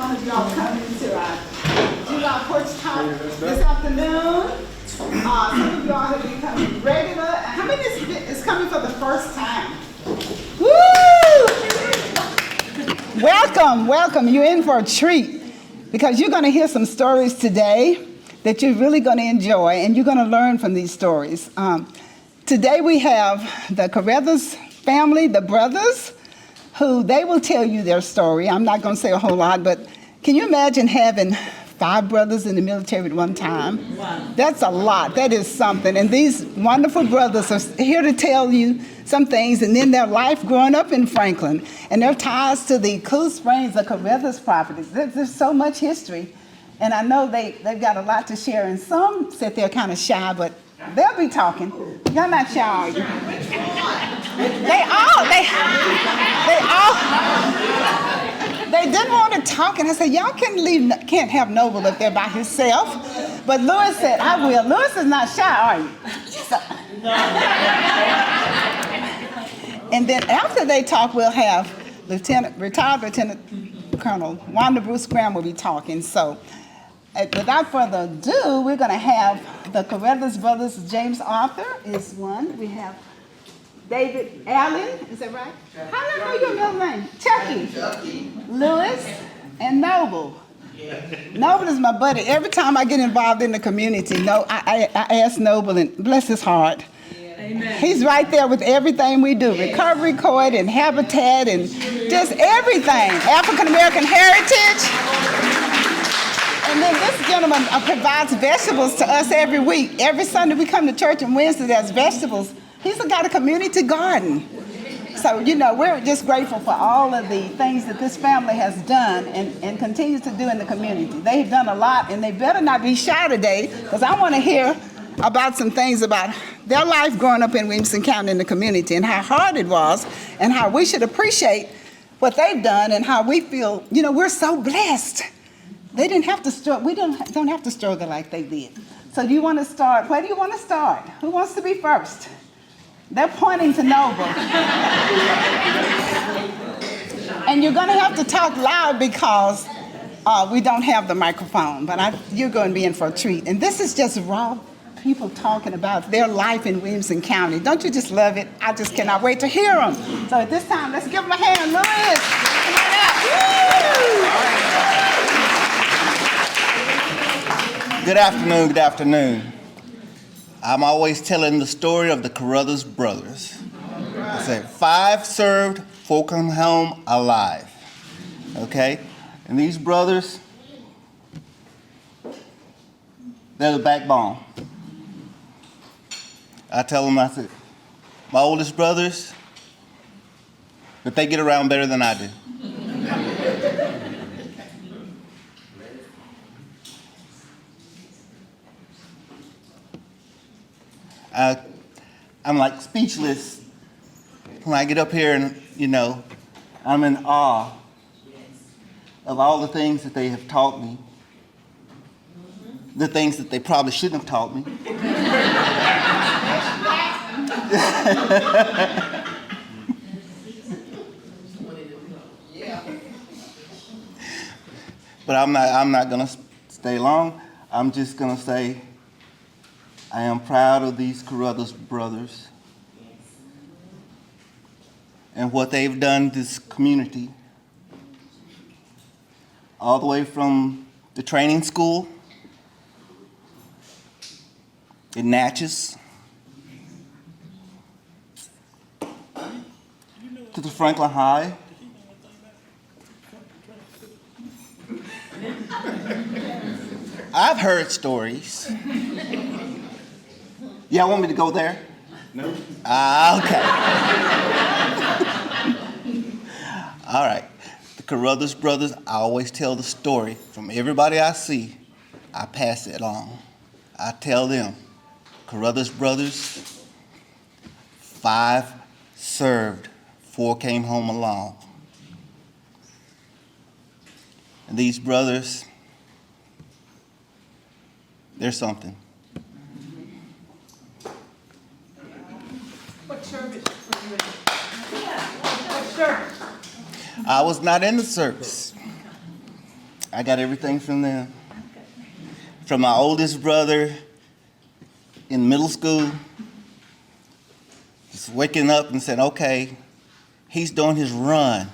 one of y'all coming to do our Porch Talk this afternoon. Some of y'all have been coming regular. How many is coming for the first time? Woo! Welcome, welcome. You're in for a treat because you're going to hear some stories today that you're really going to enjoy, and you're going to learn from these stories. Today we have the Carothers family, the brothers, who they will tell you their story. I'm not going to say a whole lot, but can you imagine having 5 brothers in the military at one time? Wow. That's a lot. That is something. And these wonderful brothers are here to tell you some things, and then their life growing up in Franklin, and their ties to the Cool Springs, the Carothers properties. There's so much history, and I know they've got a lot to share, and some said they're kind of shy, but they'll be talking. You're not shy, are you? They didn't want to talk, and I said, y'all can't have Noble up there by himself. But Lewis said, I will. Lewis is not shy, are you? And then after they talk, we'll have retired Lieutenant Colonel Wanda Bruce Graham will be talking. So without further ado, we're going to have the Carothers brothers. James Arthur is one. We have David Allen, is that right? How do I know your middle name? Chucky. Lewis and Noble. Noble is my buddy. Every time I get involved in the community, I ask Noble, and bless his heart. Amen. He's right there with everything we do, Recovery Court and Habitat and just everything, African American Heritage. And then this gentleman provides vegetables to us every week. Every Sunday we come to church, and Wednesday there's vegetables. He's got a community garden. So, we're just grateful for all of the things that this family has done and continues to do in the community. They've done a lot, and they better not be shy today, because I want to hear about some things about their life growing up in Williamson County in the community, and how hard it was, and how we should appreciate what they've done, and how we feel, we're so blessed. They didn't have to struggle. We don't have to struggle like they did. So do you want to start? Where do you want to start? Who wants to be first? They're pointing to Noble. And you're going to have to talk loud because we don't have the microphone, but you're going to be in for a treat. And this is just raw people talking about their life in Williamson County. Don't you just love it? I just cannot wait to hear them. So at this time, let's give them a hand. Louis, come on out. Good afternoon. I'm always telling the story of the Carothers brothers. I said 5 served, 4 come home alive. Okay? And these brothers, they're the backbone. I tell them, I said, my oldest brothers, but they get around better than I do. I'm like speechless when I get up here and, I'm in awe of all the things that they have taught me, the things that they probably shouldn't have taught me. But I'm not going to stay long. I'm just going to say, I am proud of these Carothers brothers and what they've done to this community, all the way from the training school in Natchez to the Franklin High. I've heard stories. Y'all want me to go there? No. Okay. All right. The Carothers brothers, I always tell the story. From everybody I see, I pass it on. I tell them, Carothers brothers, 5 served, 4 came home alone. And these brothers, they're something. What service were you in? What service? I was not in the service. I got everything from them. From my oldest brother in middle school, just waking up and saying, okay, he's doing his run.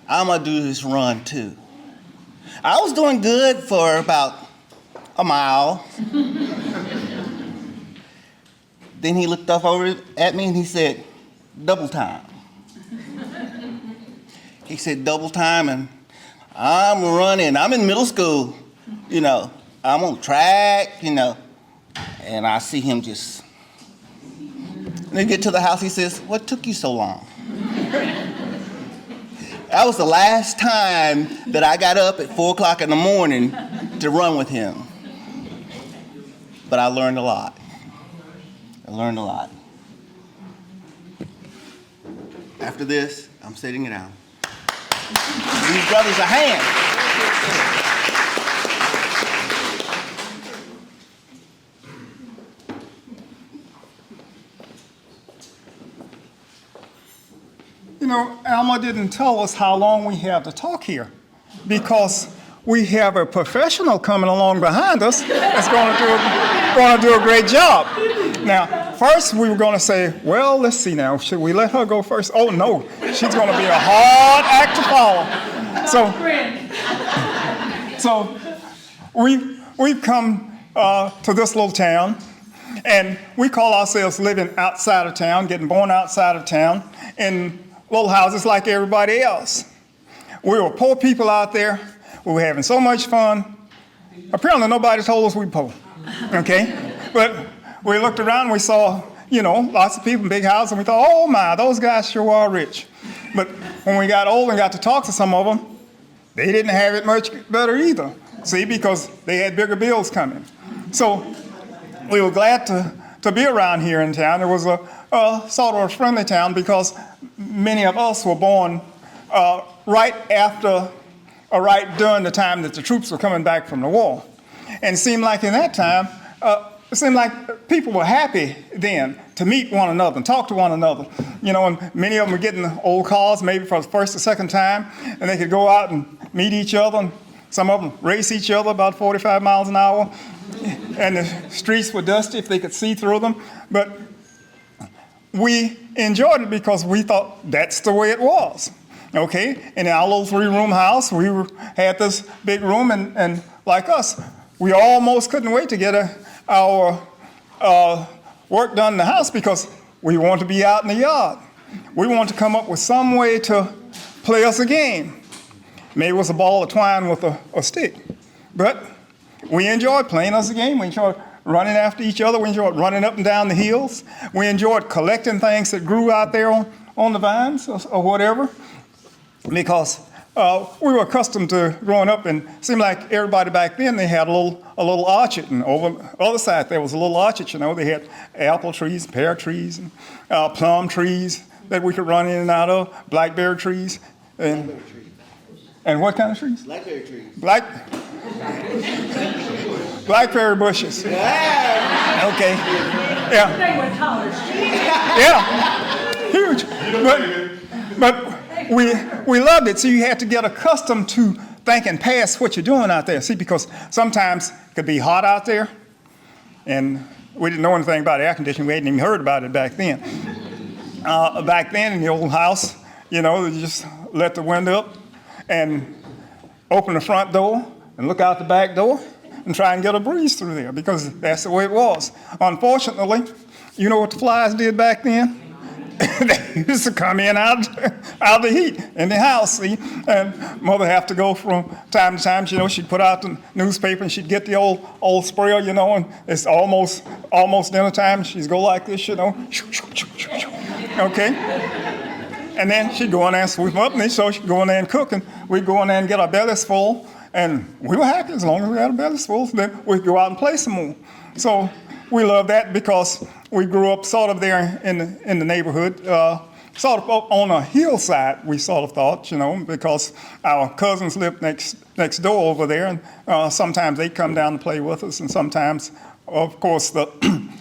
I'm gonna do his run too. I was doing good for about a mile. Then he looked up over at me and he said, double time. He said, double time, and I'm running. I'm in middle school, you know. I'm on track, you know. And I see him just, and then get to the house, he says, what took you so long? That was the last time that I got up at 4 o'clock in the morning to run with him. But I learned a lot. I learned a lot. After this, I'm sitting down. These brothers a hand. You know, Alma didn't tell us how long we have to talk here because we have a professional coming along behind us that's going to do a great job. Now, first we were going to say, well, let's see now, should we let her go first? Oh, no, she's going to be a hard act to follow. So we've come to this little town, and we call ourselves living outside of town, getting born outside of town, in little houses like everybody else. We were poor people out there. We were having so much fun. Apparently nobody told us we were poor, okay? But we looked around and we saw, you know, lots of people in big houses, and we thought, oh my, those guys sure are rich. But when we got old and got to talk to some of them, they didn't have it much better either, see, because they had bigger bills coming. So we were glad to be around here in town. It was a sort of a friendly town because many of us were born right during the time that the troops were coming back from the war. And it seemed like in that time, it seemed like people were happy then to meet one another and talk to one another. You know, and many of them were getting old cars maybe for the first or second time, and they could go out and meet each other. And some of them race each other about 45 miles an hour. And the streets were dusty if they could see through them. But we enjoyed it because we thought that's the way it was. Okay, in our little 3-room house, we had this big room, and like us, we almost couldn't wait to get our work done in the house because we wanted to be out in the yard. We wanted to come up with some way to play us a game. Maybe it was a ball of twine with a stick, but we enjoyed playing us a game. We enjoyed running after each other. We enjoyed running up and down the hills. We enjoyed collecting things that grew out there on the vines or whatever, because we were accustomed to growing up, and it seemed like everybody back then, they had a little orchard, and over the other side there was a little orchard, you know. They had apple trees, pear trees, and plum trees that we could run in and out of, blackberry trees, and what kind of trees? Blackberry trees. Blackberry bushes. Yeah. Okay. Yeah. They were taller. Yeah. Huge. But we loved it. So you had to get accustomed to thinking past what you're doing out there. See, because sometimes it could be hot out there, and we didn't know anything about air conditioning. We hadn't even heard about it back then. Back then in the old house, you know, you just let the window up and open the front door and look out the back door and try and get a breeze through there, because that's the way it was. Unfortunately, you know what the flies did back then? They used to come in out of the heat in the house, see? And Mother have to go from time to time. You know, she'd put out the newspaper and she'd get the old sprayer, you know, and it's almost dinner time. She'd go like this, you know, okay? And then she'd go in there and sweep them up, and so she'd go in there and cook, and we'd go in there and get our bellies full, and we were happy as long as we had our bellies full. So then we'd go out and play some more. So we loved that because we grew up sort of there in the neighborhood, sort of on a hillside, we sort of thought, you know, because our cousins lived next door over there, and sometimes they'd come down to play with us, and sometimes, of course, the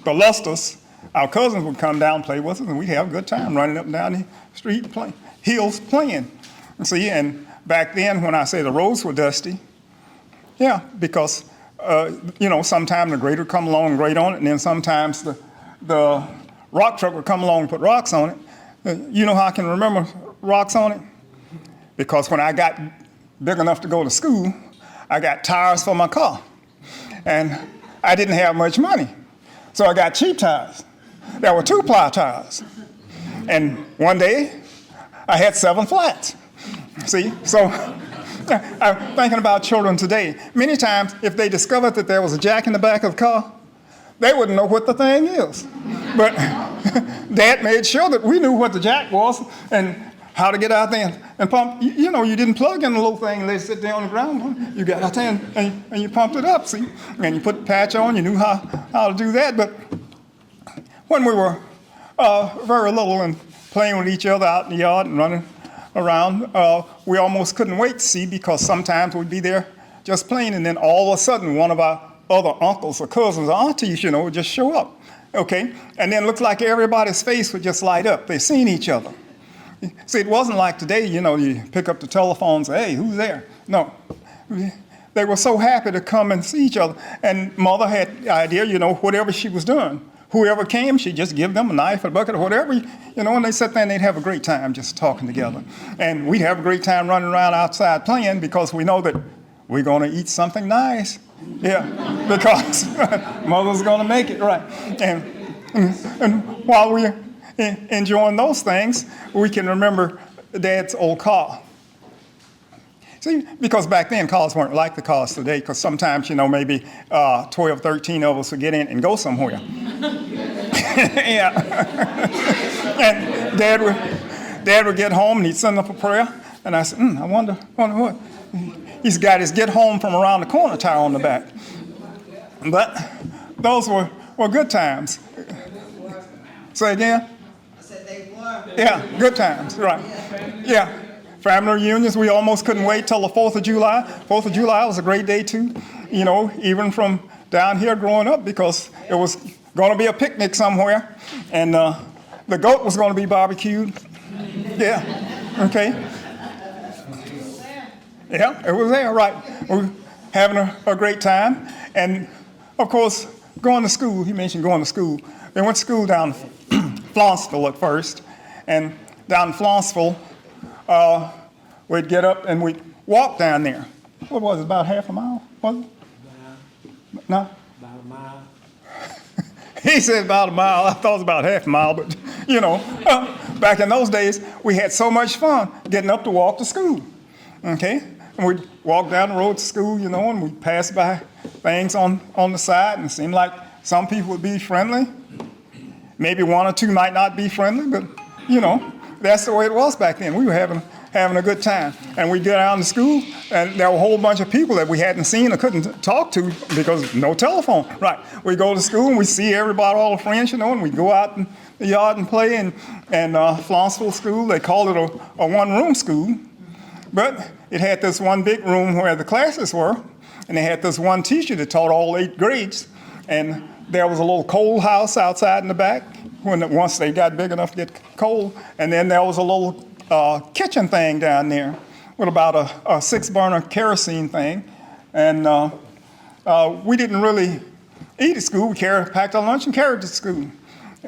Lusters, our cousins would come down and play with us, and we'd have a good time running up and down the street, hills playing. See, and back then, when I say the roads were dusty, Yeah, because, sometimes the grader would come along and grade on it, and then sometimes the rock truck would come along and put rocks on it. You know how I can remember rocks on it? Because when I got big enough to go to school, I got tires for my car. And I didn't have much money. So I got cheap tires. There were 2-ply tires. And one day, I had 7 flats. See? So I'm thinking about children today. Many times, if they discovered that there was a jack in the back of the car, they wouldn't know what the thing is. But Dad made sure that we knew what the jack was and how to get out there and pump. You didn't plug in the little thing and let it sit there on the ground. You got out there and you pumped it up, see? And you put the patch on, you knew how to do that. But when we were very little and playing with each other out in the yard and running around, we almost couldn't wait to see, because sometimes we'd be there just playing, and then all of a sudden one of our other uncles or cousins or aunties, would just show up, okay? And then it looked like everybody's face would just light up. They seen each other. See, it wasn't like today, you pick up the telephone and say, hey, who's there? No. They were so happy to come and see each other. And Mother had the idea, whatever she was doing, whoever came, she'd just give them a knife, a bucket, or whatever, and they sat there and they'd have a great time just talking together. And we'd have a great time running around outside playing, because we know that we're going to eat something nice. Yeah, because Mother's going to make it, right. And while we're enjoying those things, we can remember Dad's old car. See, because back then cars weren't like the cars today, because sometimes, maybe 12, 13 of us would get in and go somewhere. Yeah. And Dad would get home and he'd send up a prayer, and I said, I wonder what. He's got his get home from around the corner tire on the back. But those were good times. Say again? I said they were. Yeah, good times, right. Yeah. Family reunions, we almost couldn't wait till the 4th of July. 4th of July was a great day too, even from down here growing up, because it was going to be a picnic somewhere, and the goat was going to be barbecued. Yeah, okay. Yeah, it was there, right. We were having a great time. And, of course, going to school. He mentioned going to school. They went to school down Flaunceville at first. And down in Flaunceville, we'd get up and we'd walk down there. What was it, about half a mile? Was it? No? About a mile. He said about a mile. I thought it was about half a mile. But, back in those days, we had so much fun getting up to walk to school. Okay? And we'd walk down the road to school, and we'd pass by things on the side, and it seemed like some people would be friendly. Maybe one or two might not be friendly, but, that's the way it was back then. We were having a good time. And we'd get out to school, and there were a whole bunch of people that we hadn't seen or couldn't talk to because no telephone. Right. We'd go to school, and we'd see everybody, all the friends, and we'd go out in the yard and play. And Flaunceville School, they called it a one-room school. But it had this one big room where the classes were, and they had this one teacher that taught all 8 grades. And there was a little coal house outside in the back once they got big enough to get coal. And then there was a little kitchen thing down there with about a 6-burner kerosene thing. And we didn't really eat at school. We packed our lunch and carried it to school.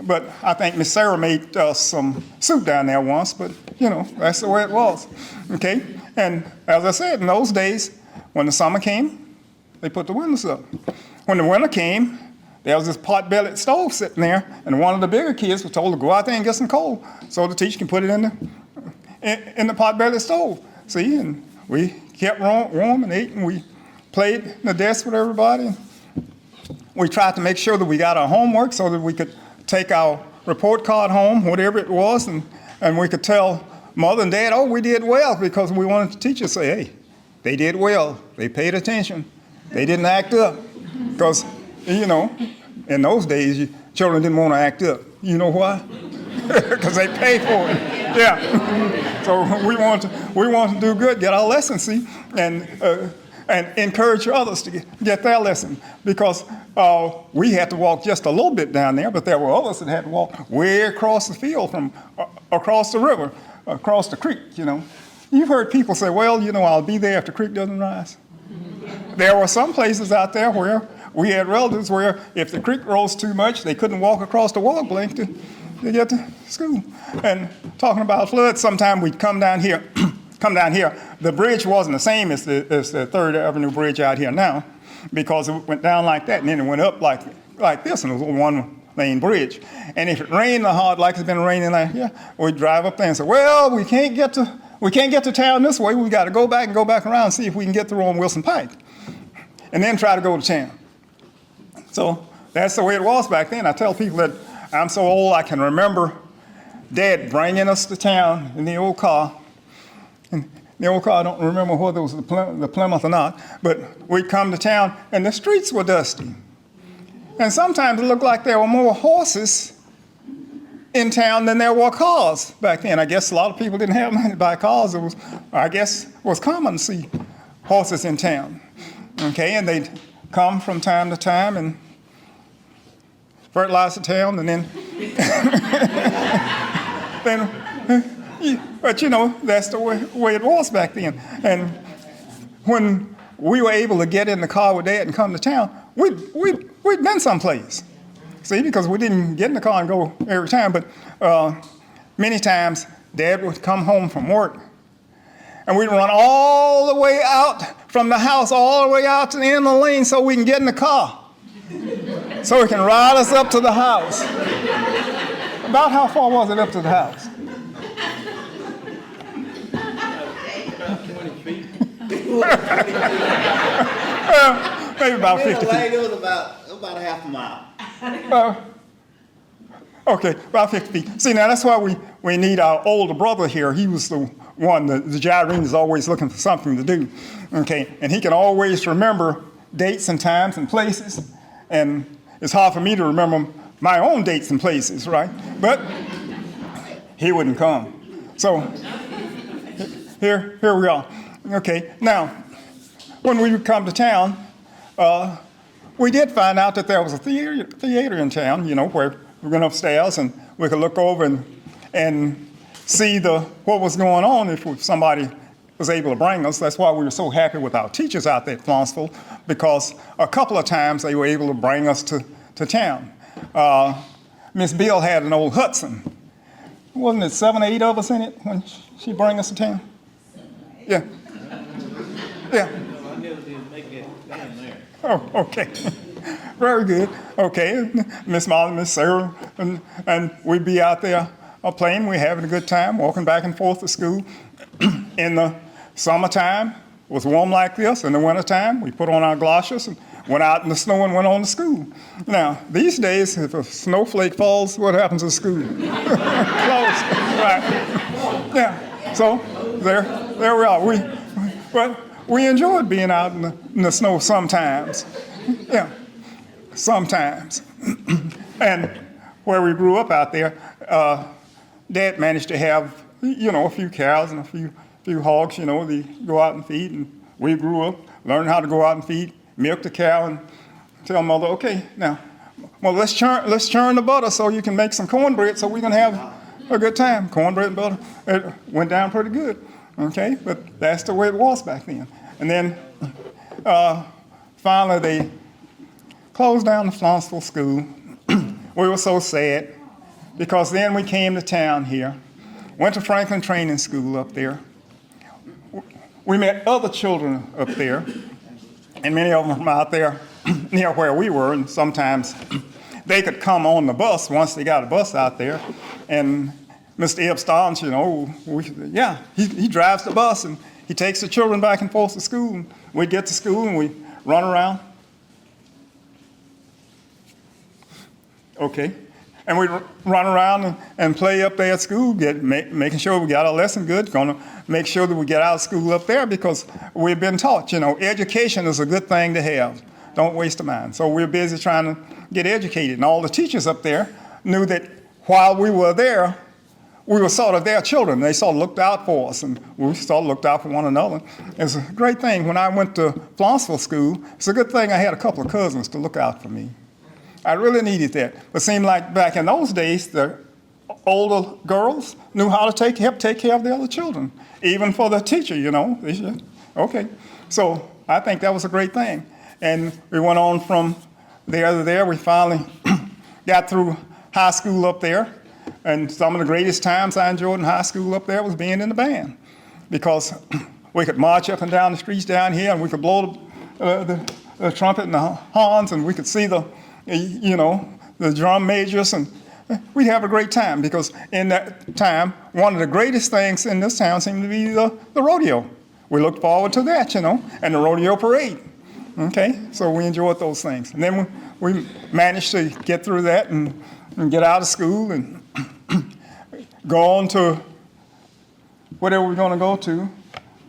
But I think Miss Sarah made some soup down there once, but, that's the way it was, okay? And as I said, in those days, when the summer came, they put the windows up. When the winter came, there was this pot-bellied stove sitting there, and one of the bigger kids was told to go out there and get some coal so the teacher can put it in the pot-bellied stove. See, and we kept warm and ate, and we played in the desk with everybody. We tried to make sure that we got our homework so that we could take our report card home, whatever it was, and we could tell Mother and Dad, we did well, because we wanted the teacher to say, hey, they did well. They paid attention. They didn't act up. Because, in those days, children didn't want to act up. You know why? Because they pay for it. Yeah. So we want to do good, get our lesson, see, and encourage others to get their lesson, because we had to walk just a little bit down there, but there were others that had to walk way across the field from across the river, across the creek, You've heard people say, well, I'll be there if the creek doesn't rise. there were some places out there where we had relatives where if the creek rose too much, they couldn't walk across the water blink to get to school. And talking about floods, sometime we'd come down here. The bridge wasn't the same as the 3rd Avenue Bridge out here now, because it went down like that, and then it went up like this, and it was a one-lane bridge. And if it rained hard like it's been raining like here, we'd drive up there and say, well, we can't get to town this way. We got to go back around and see if we can get through on Wilson Pike, and then try to go to town. So that's the way it was back then. I tell people that I'm so old I can remember Dad bringing us to town in the old car. And the old car, I don't remember whether it was the Plymouth or not, but we'd come to town and the streets were dusty. And sometimes it looked like there were more horses in town than there were cars back then. I guess a lot of people didn't have money to buy cars. It was common to see horses in town. Okay, and they'd come from time to time and fertilize the town, and then, but that's the way it was back then. And when we were able to get in the car with Dad and come to town, we'd been someplace. See, because we didn't get in the car and go every time, but many times Dad would come home from work, and we'd run all the way out from the house, all the way out to the end of the lane so we can get in the car. So he can ride us up to the house. About how far was it up to the house? 20 feet. Maybe about 50 feet. It was about a half a mile. Okay, about 50 feet. See, now that's why we need our older brother here. He was the one, the gyrene is always looking for something to do. Okay, and he can always remember dates and times and places. And it's hard for me to remember my own dates and places, right? But he wouldn't come. So here we are. Okay, now, when we would come to town, we did find out that there was a theater in town, where we went upstairs and we could look over and see what was going on if somebody was able to bring us. That's why we were so happy with our teachers out there at Flonsville, because a couple of times they were able to bring us to town. Miss Bill had an old Hudson. Wasn't it 7 or 8 of us in it when she brought us to town? Yeah. Yeah. I never did make it down there. Oh, okay. Very good. Okay. Miss Molly, Miss Sarah, and we'd be out there playing. We're having a good time, walking back and forth to school. In the summertime, it was warm like this. In the wintertime, we put on our galoshes and went out in the snow and went on to school. Now, these days, if a snowflake falls, what happens to school? Closed. Right. Yeah. So there we are. But we enjoyed being out in the snow sometimes. Yeah, sometimes. And where we grew up out there, Dad managed to have, a few cows and a few hogs, they go out and feed. And we grew up, learned how to go out and feed, milk the cow, and tell Mother, okay, now, well, let's churn the butter so you can make some cornbread so we can have a good time. Cornbread and butter, it went down pretty good, okay? But that's the way it was back then. And then finally they closed down the Flonsville school. We were so sad because then we came to town here, went to Franklin Training School up there. We met other children up there, and many of them from out there near where we were, and sometimes they could come on the bus once they got a bus out there. And Mr. Ebb Starnes, he drives the bus and he takes the children back and forth to school. And we'd get to school and we'd run around. Okay. And we'd run around and play up there at school, making sure we got our lesson good, going to make sure that we get out of school up there because we've been taught, education is a good thing to have. Don't waste a mind. So we're busy trying to get educated. And all the teachers up there knew that while we were there, we were sort of their children. They sort of looked out for us, and we sort of looked out for one another. It's a great thing. When I went to Flonsville School, it's a good thing I had a couple of cousins to look out for me. I really needed that. But it seemed like back in those days, the older girls knew how to help take care of the other children, even for the teacher, They should. Okay. So I think that was a great thing. And we went on from there to there. We finally got through high school up there. And some of the greatest times I enjoyed in high school up there was being in the band, because we could march up and down the streets down here, and we could blow the trumpet and the horns, and we could see the drum majors, and we'd have a great time, because in that time, one of the greatest things in this town seemed to be the rodeo. We looked forward to that, and the rodeo parade. Okay, so we enjoyed those things. And then we managed to get through that and get out of school and go on to whatever we're going to go to,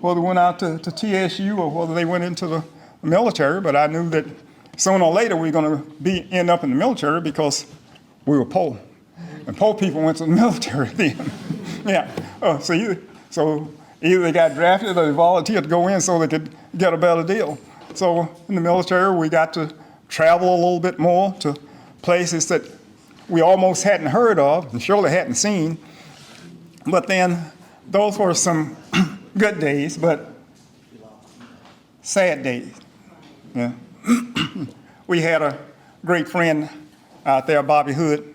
whether we went out to TSU or whether they went into the military. But I knew that sooner or later we were going to end up in the military, because we were poor. And poor people went to the military then. Yeah. So either they got drafted or they volunteered to go in so they could get a better deal. So in the military, we got to travel a little bit more to places that we almost hadn't heard of and surely hadn't seen. But then those were some good days, but sad days. Yeah. We had a great friend out there, Bobby Hood,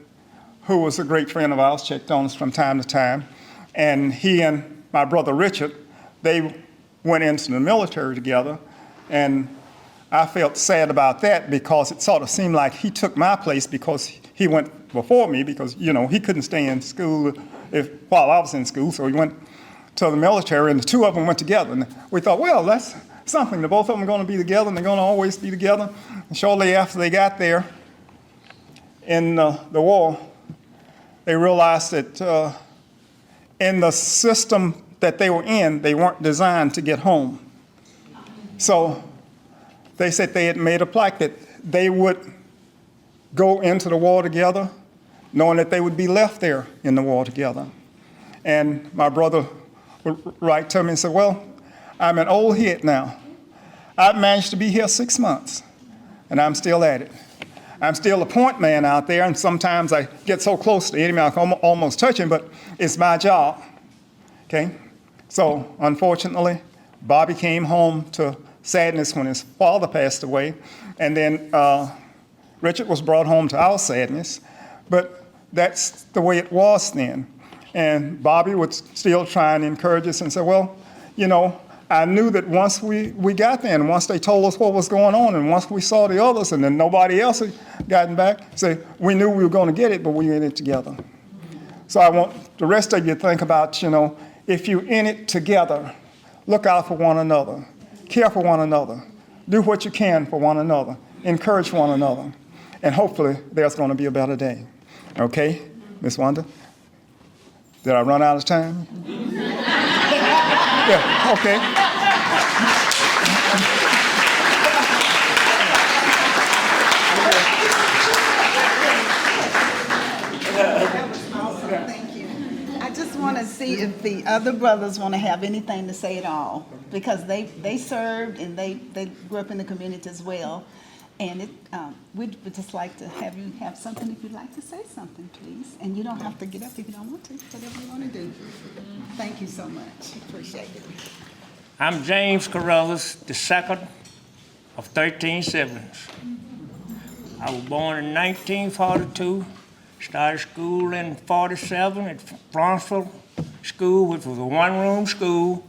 who was a great friend of ours, checked on us from time to time. And he and my brother Richard, they went into the military together. And I felt sad about that, because it sort of seemed like he took my place because he went before me, because, he couldn't stay in school while I was in school. So he went to the military, and the two of them went together. And we thought, well, that's something. The both of them are going to be together, and they're going to always be together. And shortly after they got there in the war, they realized that in the system that they were in, they weren't designed to get home. So they said they had made a pact that they would go into the war together, knowing that they would be left there in the war together. And my brother would write to me and say, well, I'm an old head now. I've managed to be here 6 months, and I'm still at it. I'm still a point man out there, and sometimes I get so close to the enemy I can almost touch him, but it's my job. Okay? So, unfortunately, Bobby came home to sadness when his father passed away, and then Richard was brought home to our sadness, but that's the way it was then. And Bobby would still try and encourage us and say, well, I knew that once we got there, and once they told us what was going on, and once we saw the others, and then nobody else had gotten back, we knew we were going to get it, but we were in it together. So I want the rest of you to think about, if you're in it together, look out for one another, care for one another, do what you can for one another, encourage one another, and hopefully there's going to be a better day. Okay, Miss Wanda? Did I run out of time? Yeah, okay. That was awesome. Thank you. I just want to see if the other brothers want to have anything to say at all, because they served and they grew up in the community as well. And we'd just like to have you have something, if you'd like to say something, please. And you don't have to get up if you don't want to, whatever you want to do. Thank you so much. Appreciate it. I'm James Carothers, the second of 13 siblings. I was born in 1942, started school in 47 at Bronxville School, which was a one-room school,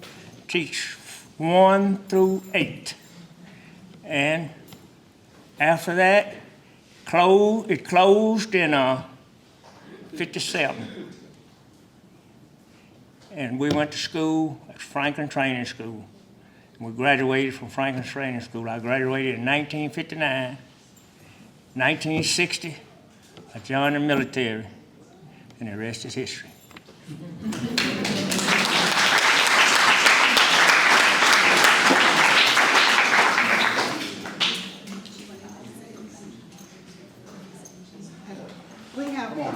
teach 1 through 8. And after that, it closed in 57. And we went to school at Franklin Training School. And we graduated from Franklin Training School. I graduated in 1959. 1960, I joined the military, and the rest is history. We have, yeah,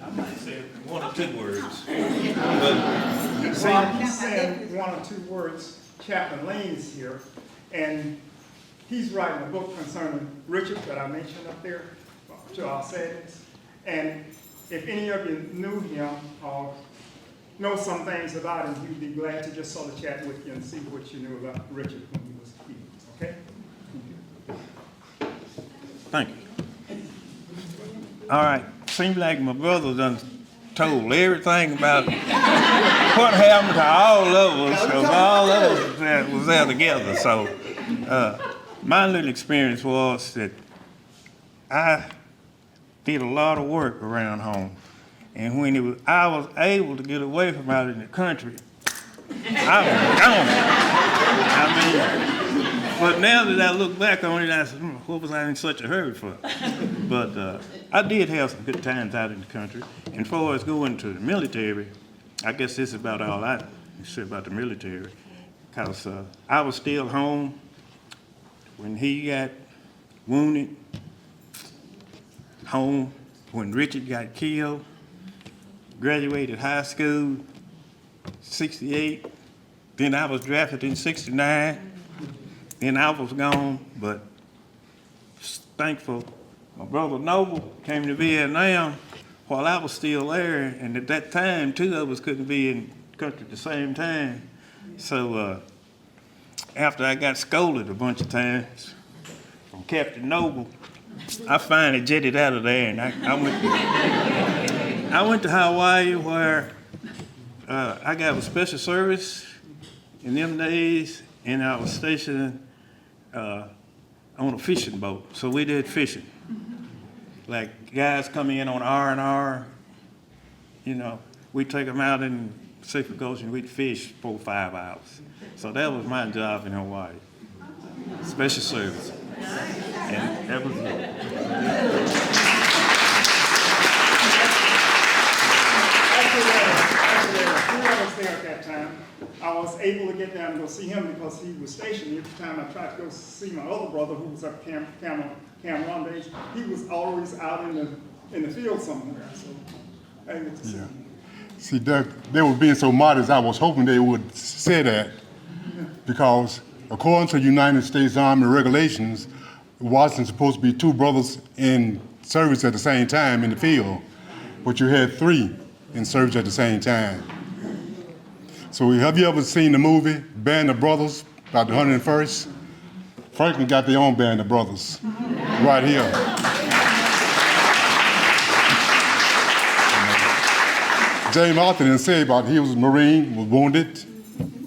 I might say 1 or 2 words. While he's saying 1 or 2 words, Chaplain Lane is here, and he's writing a book concerning Richard that I mentioned up there to our sadness. And if any of you knew him or know some things about him, he'd be glad to just sort of chat with you and see what you knew about Richard when he was here. Thank you. All right, seems like my brother done told everything about what happened to all of us, because all of us that was there together. So my little experience was that I did a lot of work around home. And when I was able to get away from out in the country, I was gone. But now that I look back on it, I said, what was I in such a hurry for? But I did have some good times out in the country. And as far as going to the military, I guess this is about all I say about the military. Because I was still home when he got wounded, home when Richard got killed, graduated high school, 68. Then I was drafted in 69. Then I was gone, but thankful my brother Noble came to Vietnam while I was still there, and at that time, two of us couldn't be in the country at the same time. So after I got scolded a bunch of times from Captain Noble, I finally jetted out of there, and I went to Hawaii, where I got a special service in them days, and I was stationed on a fishing boat. So we did fishing. Like guys come in on R&R, you know, we take them out in the Pacific Ocean, we'd fish 4 or 5 hours. So that was my job in Hawaii, special service. And that was it. When I was there at that time, I was able to get down and go see him because he was stationed. Every time I tried to go see my other brother, who was up Camp Wanda, he was always out in the field somewhere. So I didn't get to see him. See, Doug, they were being so modest, I was hoping they would say that, because according to United States Army regulations, Washington's supposed to be 2 brothers in service at the same time in the field, but you had 3 in service at the same time. So have you ever seen the movie Band of Brothers about the 101st? Franklin got their own Band of Brothers right here. James Arthur didn't say about he was a Marine, was wounded,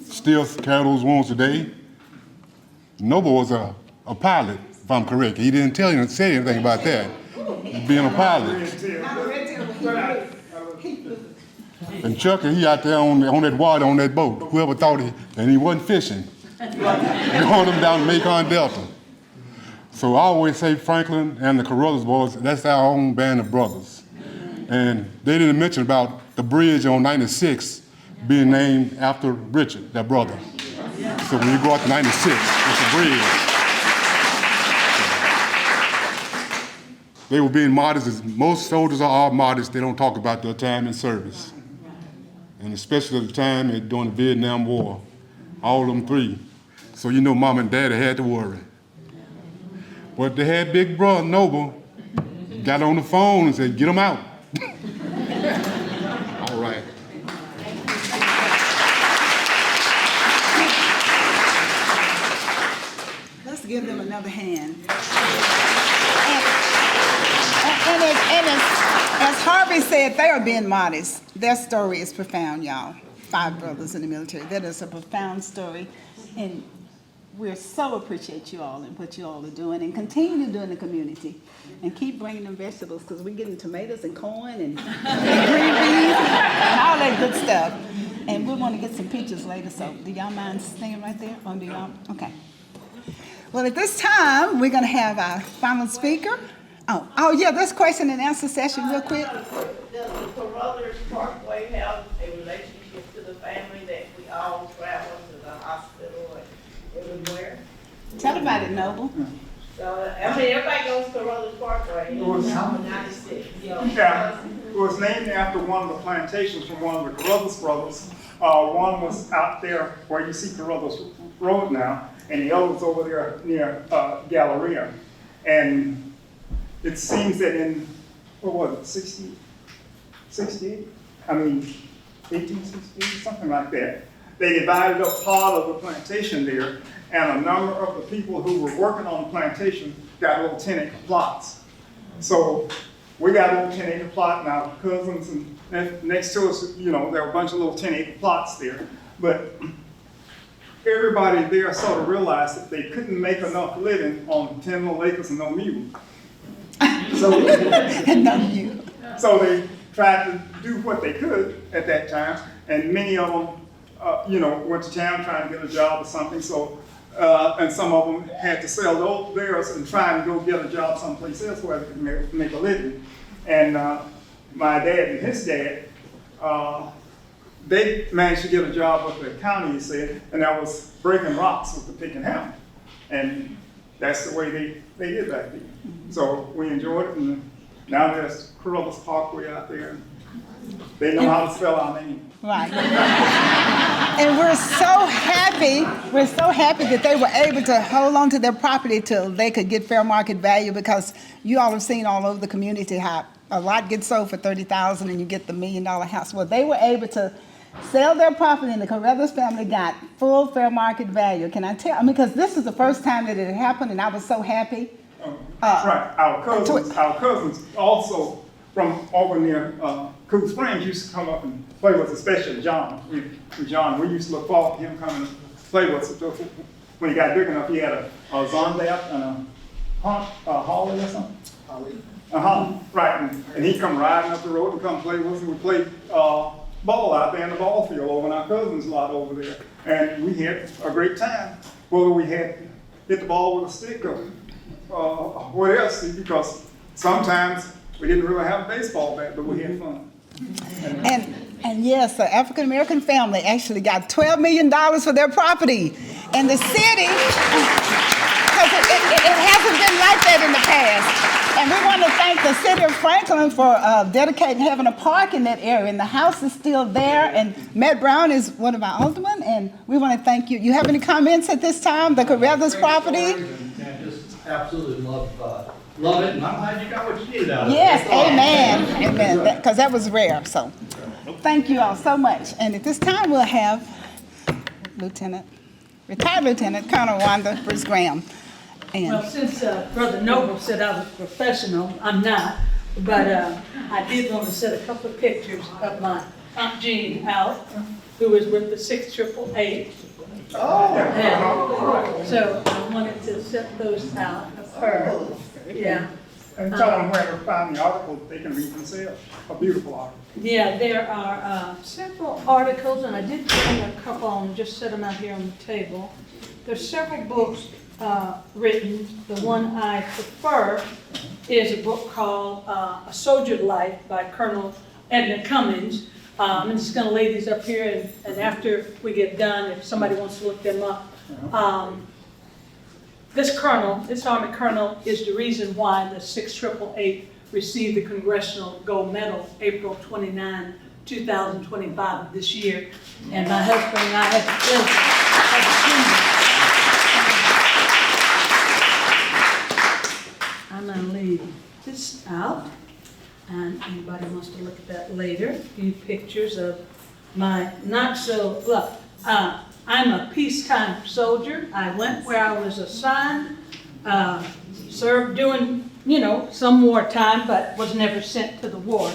still carry those wounds today. Noble was a pilot, if I'm correct. He didn't say anything about that, being a pilot. And Chucky, he out there on that water on that boat. Whoever thought and he wasn't fishing. Going them down the Mekong Delta. So I always say Franklin and the Carothers boys, that's our own band of brothers. And they didn't mention about the bridge on 96 being named after Richard, their brother. So when you go out to 96, it's a bridge. They were being modest, as most soldiers are modest. They don't talk about their time in service. And especially at the time during the Vietnam War, all of them 3. So you know Mom and Daddy had to worry. But they had Big Brother Noble, got on the phone and said, get them out. All right. Let's give them another hand. As Harvey said, they are being modest. Their story is profound, y'all. 5 brothers in the military. That is a profound story. And we so appreciate you all and what you all are doing, and continue to do in the community. And keep bringing them vegetables, because we're getting tomatoes and corn and green beans and all that good stuff. And we want to get some pictures later, so do y'all mind staying right there? Or do y'all? Okay. Well, at this time, we're going to have our final speaker. Oh yeah, this question and answer session real quick. Does the Carothers Parkway have a relationship to the family that we all travel to the hospital and everywhere? Tell about it, Noble. So, I mean, everybody goes to Carothers Parkway on 96. Yeah, it was named after one of the plantations from one of the Carothers brothers. One was out there where you see Carothers Road now, and the other was over there near Galleria. And it seems that in, what was it, 68? I mean, 1868, something like that. They divided up part of the plantation there, and a number of the people who were working on the plantation got little 10-acre plots. So we got a little 10-acre plot, and our cousins and next to us, you know, there were a bunch of little 10-acre plots there. But everybody there sort of realized that they couldn't make enough living on 10 little acres and no mule. So, And not you. so they tried to do what they could at that time, and many of them, you know, went to town trying to get a job or something. So, and some of them had to sell theirs and try and go get a job someplace else where they could make a living. And my dad and his dad, they managed to get a job with the county, he said, and that was breaking rocks with the pick and hammer. And that's the way they did back then. So we enjoyed it, and now there's Carothers Parkway out there. They know how to spell our name. Right. And we're so happy that they were able to hold on to their property till they could get fair market value, because you all have seen all over the community how a lot gets sold for $30,000 and you get the $1 million house. Well, they were able to sell their property, and the Carothers family got full fair market value. Can I tell? I mean, because this is the first time that it had happened, and I was so happy. Right. Our cousins also from over near Cool Springs used to come up and play with us, especially John. We used to look forward to him coming to play with us. When he got big enough, he had a Zondat and a Holly or something. Holly. Right. And he'd come riding up the road and come play with us, and we played ball out there in the ball field over in our cousin's lot over there. And we had a great time. Whether we had hit the ball with a stick or what else, because sometimes we didn't really have a baseball bat, but we had fun. And yes, the African American family actually got $12 million for their property. And the city, because it hasn't been like that in the past. And we want to thank the city of Franklin for dedicating having a park in that area. And the house is still there. And Matt Brown is one of our aldermen. And we want to thank you. You have any comments at this time? The Carothers property? And just absolutely love it. And I'm glad you got what you needed out of it. Yes, amen. Amen. Because that was rare. So thank you all so much. And at this time, we'll have retired Lieutenant Colonel Wanda Bruce Graham. Well, since Brother Noble said I was professional, I'm not, but I did want to set a couple of pictures of my Aunt Jean out, who was with the 688. Oh! So I wanted to set those out of her. Yeah. And tell them where to find the article they can read themselves. A beautiful article. Yeah, there are several articles, and I did bring a couple and just set them out here on the table. There's several books written. The one I prefer is a book called A Soldier's Life by Colonel Edna Cummings. I'm just going to lay these up here, and after we get done, if somebody wants to look them up. This Army Colonel, is the reason why the 6888 received the Congressional Gold Medal April 29, 2025 of this year. And my husband and I had the pleasure of attending. I'm going to leave this out, and anybody wants to look at that later. A few pictures of my look, I'm a peacetime soldier. I went where I was assigned, served doing, some wartime, but was never sent to the war.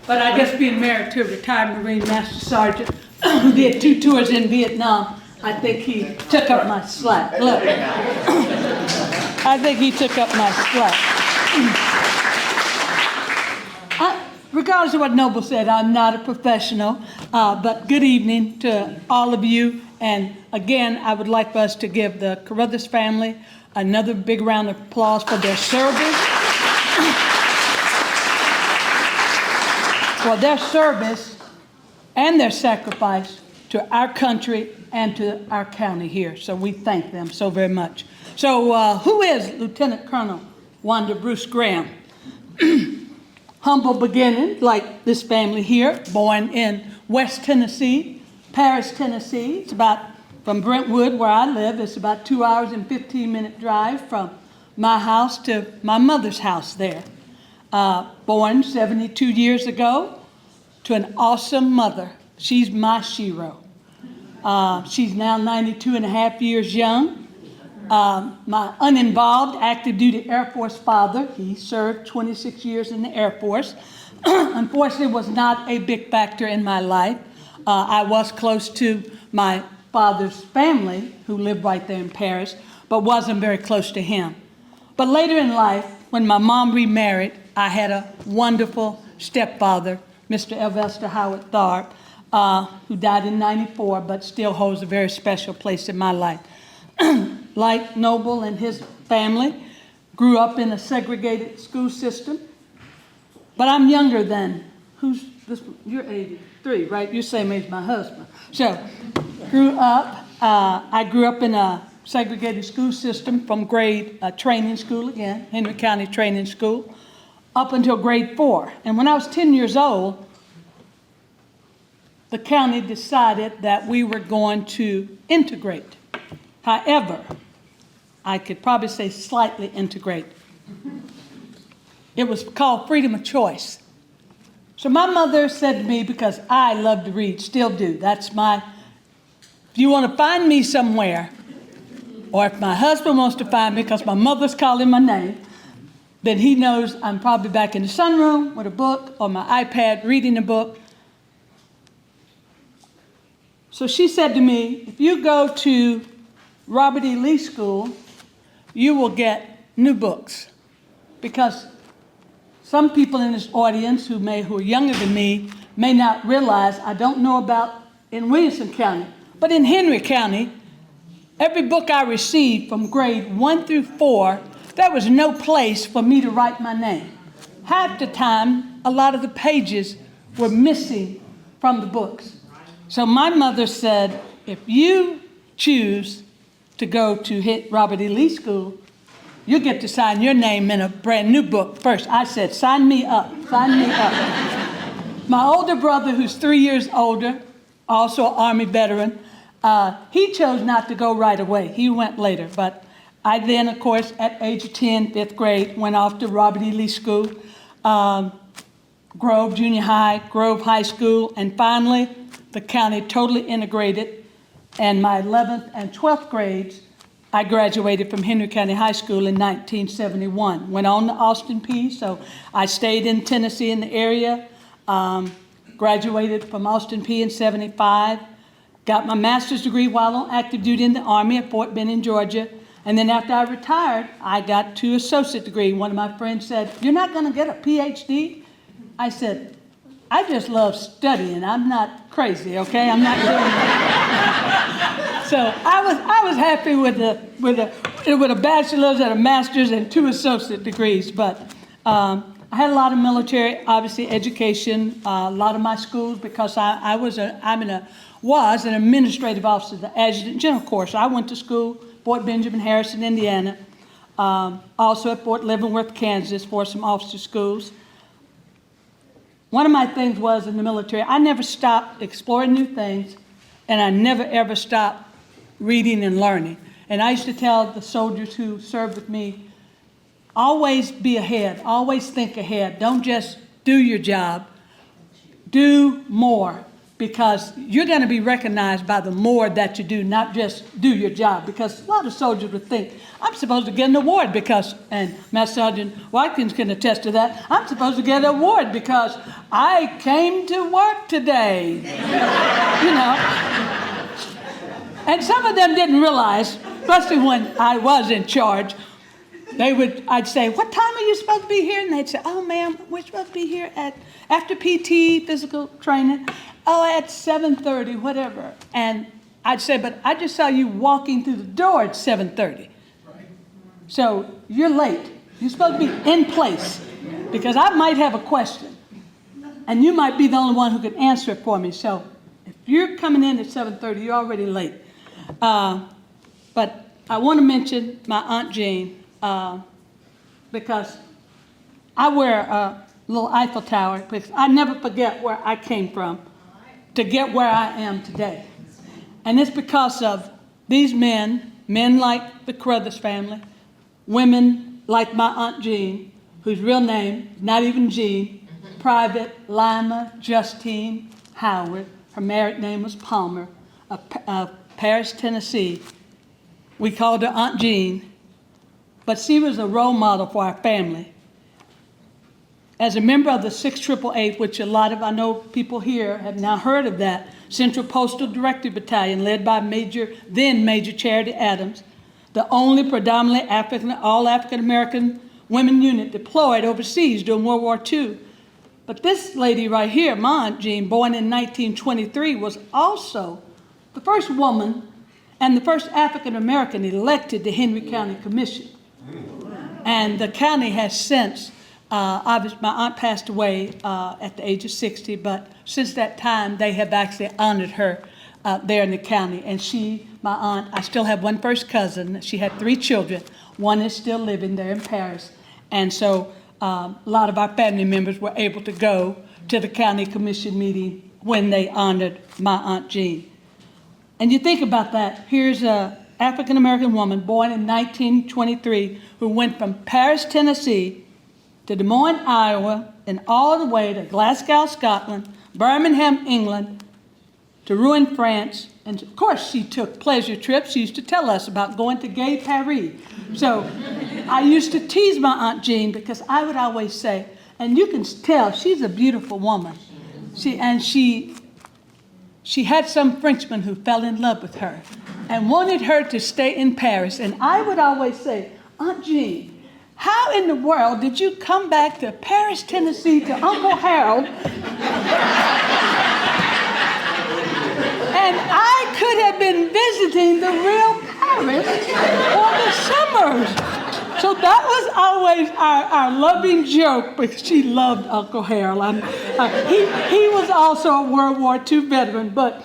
But I guess being married to a retired Marine Master Sergeant who did 2 tours in Vietnam, I think he took up my slack. Look, I think he took up my slack. Regardless of what Noble said, I'm not a professional, but good evening to all of you. And again, I would like for us to give the Carothers family another big round of applause for their service. For their service and their sacrifice to our country and to our county here. So we thank them so very much. So who is Lieutenant Colonel Wanda Bruce Graham? Humble beginning, like this family here, born in West Tennessee, Paris, Tennessee. It's about, from Brentwood, where I live, it's about 2 hours and 15-minute drive from my house to my mother's house there. Born 72 years ago to an awesome mother. She's my shero. She's now 92 and a half years young. My uninvolved active duty Air Force father, he served 26 years in the Air Force. Unfortunately, was not a big factor in my life. I was close to my father's family, who lived right there in Paris, but wasn't very close to him. But later in life, when my mom remarried, I had a wonderful stepfather, Mr. Elvester Howard Tharp, who died in '94, but still holds a very special place in my life. Like Noble and his family, grew up in a segregated school system. But I'm younger than, who's this? You're 83, right? You're the same age as my husband. So, I grew up in a segregated school system from training school again, Henry County Training School, up until grade 4. And when I was 10 years old, the county decided that we were going to integrate. However, I could probably say slightly integrate. It was called freedom of choice. So my mother said to me, because I love to read, still do, if you want to find me somewhere, or if my husband wants to find me because my mother's calling my name, then he knows I'm probably back in the sunroom with a book or my iPad reading a book. So she said to me, if you go to Robert E. Lee School, you will get new books. Because some people in this audience who are younger than me may not realize, I don't know about in Williamson County, but in Henry County, every book I received from grade 1 through 4, there was no place for me to write my name. Half the time, a lot of the pages were missing from the books. So my mother said, if you choose to go to hit Robert E. Lee School, you get to sign your name in a brand new book first. I said, sign me up, sign me up. My older brother, who's 3 years older, also an Army veteran, he chose not to go right away. He went later. But I then, of course, at age of 10, 5th grade, went off to Robert E. Lee School, Grove Junior High, Grove High School, and finally, the county totally integrated. And my 11th and 12th grades, I graduated from Henry County High School in 1971. Went on to Austin Peay, so I stayed in Tennessee in the area. Graduated from Austin Peay in '75. Got my master's degree while on active duty in the Army at Fort Benning, Georgia. And then after I retired, I got 2 associate degrees. One of my friends said, "You're not going to get a PhD?" I said, "I just love studying. I'm not crazy, okay? I'm not doing that." So I was happy with a bachelor's and a master's and 2 associate degrees. But I had a lot of military, obviously, education. A lot of my schools, because I was an administrative officer, the adjutant general course. I went to school, Fort Benjamin Harrison, Indiana. Also at Fort Leavenworth, Kansas, for some officer schools. One of my things was in the military, I never stopped exploring new things, and I never ever stopped reading and learning. And I used to tell the soldiers who served with me, always be ahead, always think ahead. Don't just do your job, do more, because you're going to be recognized by the more that you do, not just do your job. Because a lot of soldiers would think, I'm supposed to get an award because, and Master Sergeant Watkins can attest to that, I'm supposed to get an award because I came to work today. You know. And some of them didn't realize, especially when I was in charge, I'd say, what time are you supposed to be here? And they'd say, oh, ma'am, we're supposed to be here after PT, physical training, at 7:30, whatever. And I'd say, but I just saw you walking through the door at 7:30. So you're late. You're supposed to be in place because I might have a question and you might be the only one who can answer it for me. So if you're coming in at 7:30, you're already late. But I want to mention my Aunt Jane because I wear a little Eiffel Tower because I never forget where I came from to get where I am today. And it's because of these men like the Carothers family, women like my Aunt Jean, whose real name, not even Jean, Private Lima Justine Howard. Her married name was Palmer, of Paris, Tennessee. We called her Aunt Jean, but she was a role model for our family. As a member of the 6888, which a lot of, I know people here have now heard of that, Central Postal Directive Battalion, led by then Major Charity Adams, the only predominantly all African-American women unit deployed overseas during World War II. But this lady right here, my Aunt Jean, born in 1923, was also the first woman and the first African-American elected to Henry County Commission. And the county has since, obviously my aunt passed away at the age of 60, but since that time they have actually honored her there in the county. And she, my aunt, I still have one first cousin. She had 3 children. One is still living there in Paris. And so a lot of our family members were able to go to the county commission meeting when they honored my Aunt Jean. And you think about that. Here's a African-American woman born in 1923 who went from Paris, Tennessee to Des Moines, Iowa, and all the way to Glasgow, Scotland, Birmingham, England, to Rouen, France. And of course, she took pleasure trips. She used to tell us about going to Gay Paris. So I used to tease my Aunt Jean because I would always say, and you can tell she's a beautiful woman. She had some Frenchman who fell in love with her and wanted her to stay in Paris. And I would always say, Aunt Jean, how in the world did you come back to Paris, Tennessee to Uncle Harold? And I could have been visiting the real Paris for the summers. So that was always our loving joke because she loved Uncle Harold. He was also a World War II veteran, but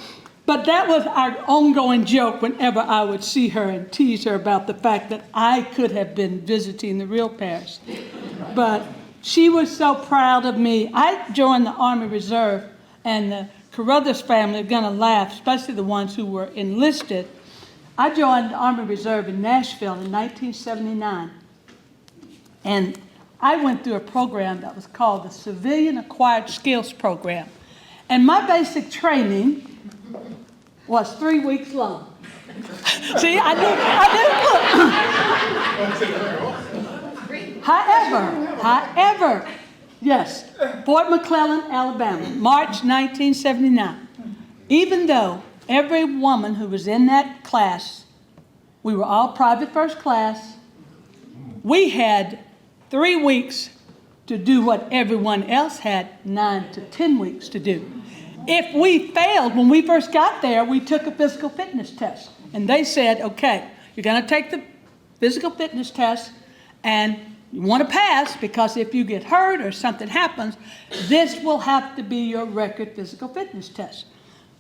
that was our ongoing joke whenever I would see her and tease her about the fact that I could have been visiting the real Paris. But she was so proud of me. I joined the Army Reserve, and the Carothers family are going to laugh, especially the ones who were enlisted. I joined the Army Reserve in Nashville in 1979. And I went through a program that was called the Civilian Acquired Skills Program. And my basic training was 3 weeks long. See, I didn't look. However, yes, Fort McClellan, Alabama, March 1979. Even though every woman who was in that class, we were all private first class, we had 3 weeks to do what everyone else had 9 to 10 weeks to do. If we failed, when we first got there, we took a physical fitness test. And they said, okay, you're going to take the physical fitness test and you want to pass because if you get hurt or something happens, this will have to be your record physical fitness test.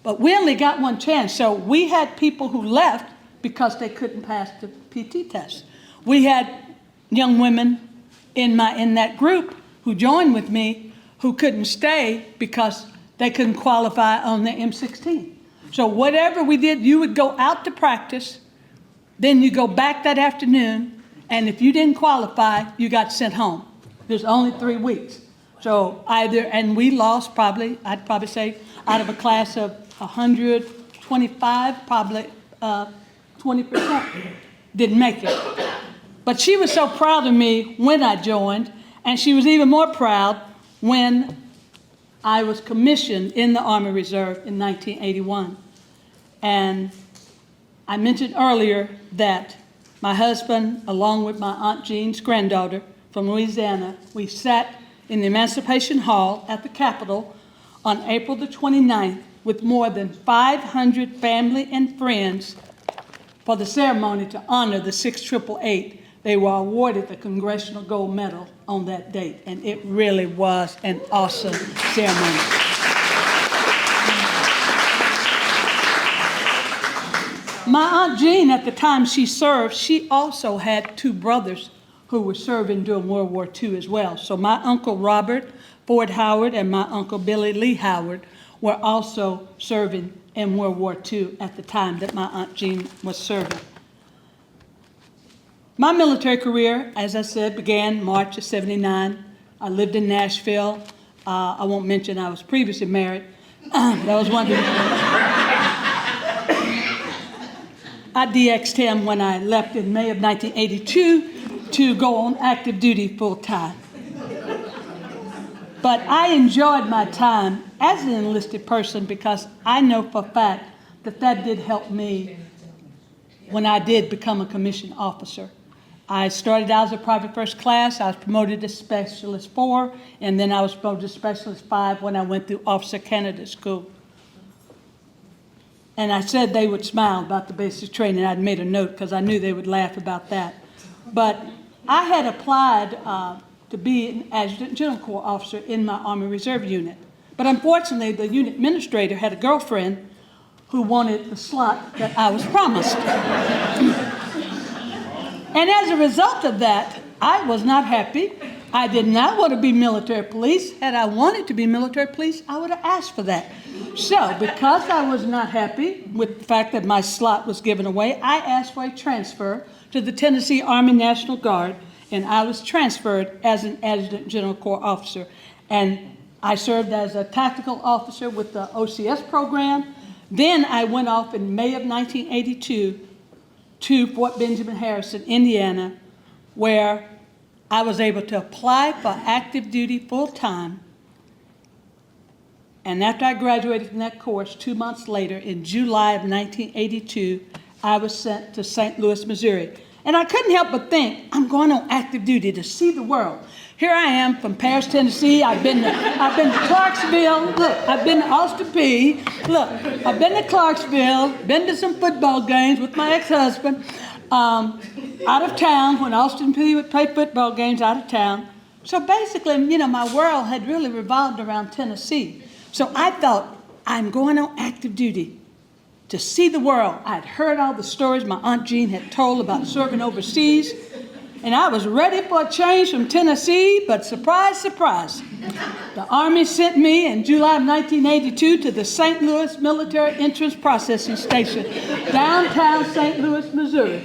But we only got one chance. So we had people who left because they couldn't pass the PT test. We had young women in that group who joined with me who couldn't stay because they couldn't qualify on the M16. So whatever we did, you would go out to practice, then you go back that afternoon, and if you didn't qualify, you got sent home. There's only 3 weeks. So and we lost probably, I'd probably say, out of a class of 125, probably 20% didn't make it. But she was so proud of me when I joined, and she was even more proud when I was commissioned in the Army Reserve in 1981. And I mentioned earlier that my husband, along with my Aunt Jean's granddaughter from Louisiana, we sat in the Emancipation Hall at the Capitol on April the 29th with more than 500 family and friends for the ceremony to honor the 6888. They were awarded the Congressional Gold Medal on that date, and it really was an awesome ceremony. My Aunt Jean, at the time she served, she also had 2 brothers who were serving during World War II as well. So my Uncle Robert Ford Howard and my Uncle Billy Lee Howard were also serving in World War II at the time that my Aunt Jean was serving. My military career, as I said, began March of '79. I lived in Nashville. I won't mention I was previously married. That was one of the... I DX'd him when I left in May of 1982 to go on active duty full time. But I enjoyed my time as an enlisted person because I know for a fact that that did help me when I did become a commissioned officer. I started out as a private first class. I was promoted to specialist 4, and then I was promoted to specialist 5 when I went through officer candidate school. And I said they would smile about the basic training. I'd made a note because I knew they would laugh about that. But I had applied to be an adjutant general corps officer in my Army Reserve unit. But unfortunately, the unit administrator had a girlfriend who wanted the slot that I was promised. And as a result of that, I was not happy. I did not want to be military police. Had I wanted to be military police, I would have asked for that. So because I was not happy with the fact that my slot was given away, I asked for a transfer to the Tennessee Army National Guard, and I was transferred as an adjutant general corps officer. And I served as a tactical officer with the OCS program. Then I went off in May of 1982 to Fort Benjamin Harrison, Indiana, where I was able to apply for active duty full time. And after I graduated from that course, 2 months later, in July of 1982, I was sent to St. Louis, Missouri. And I couldn't help but think, I'm going on active duty to see the world. Here I am from Paris, Tennessee. I've been to Clarksville. Look, I've been to Austin Peay. Look, I've been to Clarksville, been to some football games with my ex-husband, out of town when Austin Peay would play football games out of town. So basically, you know, my world had really revolved around Tennessee. So I thought, I'm going on active duty to see the world. I'd heard all the stories my Aunt Jean had told about serving overseas. And I was ready for a change from Tennessee, but surprise, surprise. The Army sent me in July of 1982 to the St. Louis Military Entrance Processing Station, downtown St. Louis, Missouri.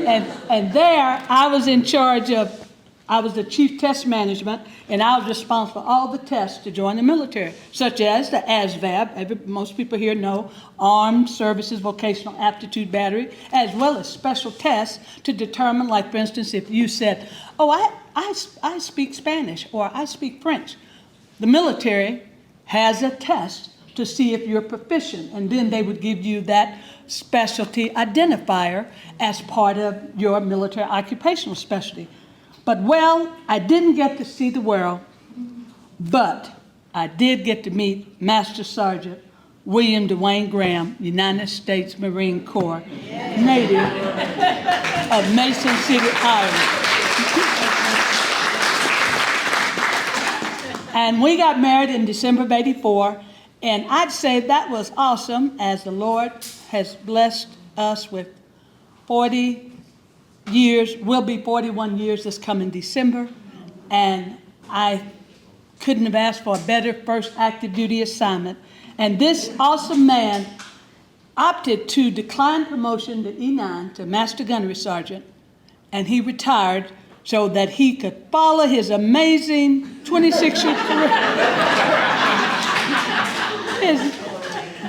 And there I was in charge of, I was the chief test management, and I was responsible for all the tests to join the military, such as the ASVAB, most people here know, Armed Services Vocational Aptitude Battery, as well as special tests to determine, like for instance, if you said, oh, I speak Spanish or I speak French. The military has a test to see if you're proficient, and then they would give you that specialty identifier as part of your military occupational specialty. But, well, I didn't get to see the world, but I did get to meet Master Sergeant William Dwayne Graham, United States Marine Corps, native of Mason City, Iowa. And we got married in December of '84, and I'd say that was awesome, as the Lord has blessed us with 40 years, will be 41 years this coming December, and I couldn't have asked for a better first active duty assignment. And this awesome man opted to decline promotion to E9 to Master Gunnery Sergeant, and he retired so that he could follow his amazing 26-year career.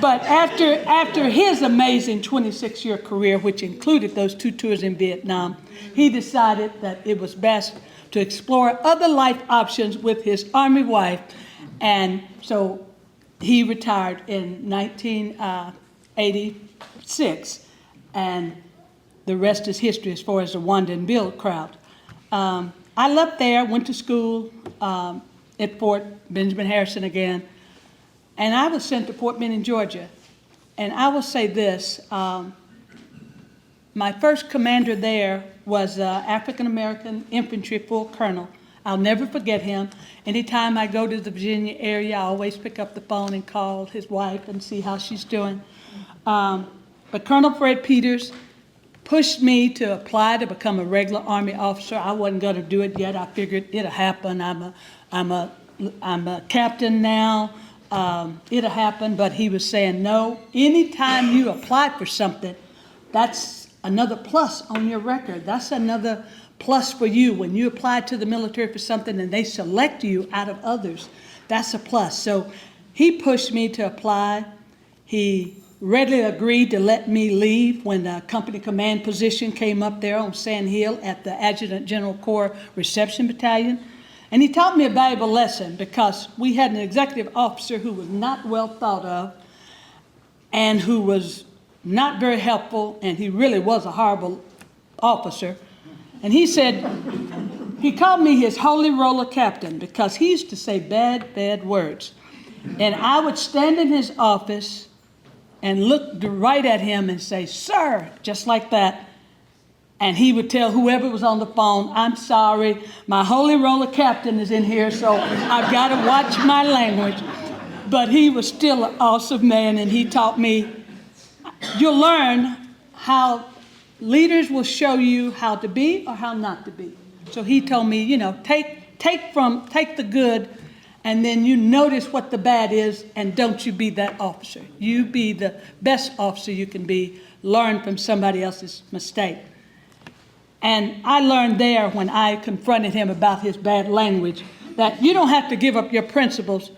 But after his amazing 26-year career, which included those 2 tours in Vietnam, he decided that it was best to explore other life options with his Army wife. And so he retired in 1986, and the rest is history as far as the Wanda and Bill crowd. I left there, went to school at Fort Benjamin Harrison again, and I was sent to Fort Benning, Georgia. And I will say this, my first commander there was African-American infantry full colonel. I'll never forget him. Anytime I go to the Virginia area, I always pick up the phone and call his wife and see how she's doing. But Colonel Fred Peters pushed me to apply to become a regular Army officer. I wasn't going to do it yet. I figured it'll happen. I'm a captain now. It'll happen. But he was saying, no, anytime you apply for something, that's another plus on your record. That's another plus for you. When you apply to the military for something and they select you out of others, that's a plus. So he pushed me to apply. He readily agreed to let me leave when the company command position came up there on Sand Hill at the Adjutant General Corps Reception Battalion. And he taught me a valuable lesson because we had an executive officer who was not well thought of and who was not very helpful, and he really was a horrible officer. And he said, he called me his holy roller captain because he used to say bad words. And I would stand in his office and look right at him and say, "Sir," just like that. And he would tell whoever was on the phone, "I'm sorry, my holy roller captain is in here, so I've got to watch my language." But he was still an awesome man, and he taught me, you'll learn how leaders will show you how to be or how not to be. So he told me, you know, take the good, and then you notice what the bad is, and don't you be that officer. You be the best officer you can be. Learn from somebody else's mistake. And I learned there when I confronted him about his bad language that you don't have to give up your principles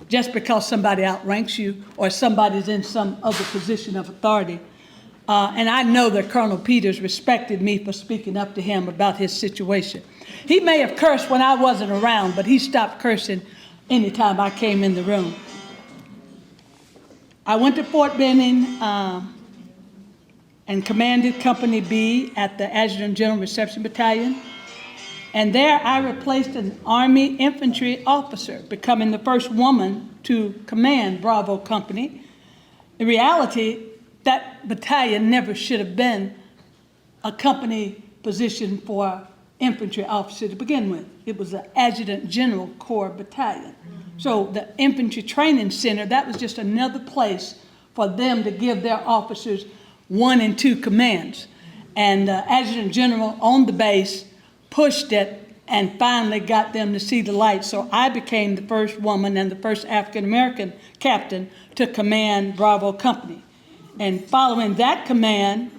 just because somebody outranks you or somebody's in some other position of authority. And I know that Colonel Peters respected me for speaking up to him about his situation. He may have cursed when I wasn't around, but he stopped cursing anytime I came in the room. I went to Fort Benning and commanded Company B at the Adjutant General Reception Battalion. And there I replaced an Army infantry officer, becoming the first woman to command Bravo Company. In reality, that battalion never should have been a company position for infantry officer to begin with. It was the Adjutant General Corps Battalion. So the Infantry Training Center, that was just another place for them to give their officers 1 and 2 commands. And the Adjutant General on the base pushed it and finally got them to see the light. So I became the first woman and the first African-American captain to command Bravo Company. And following that command,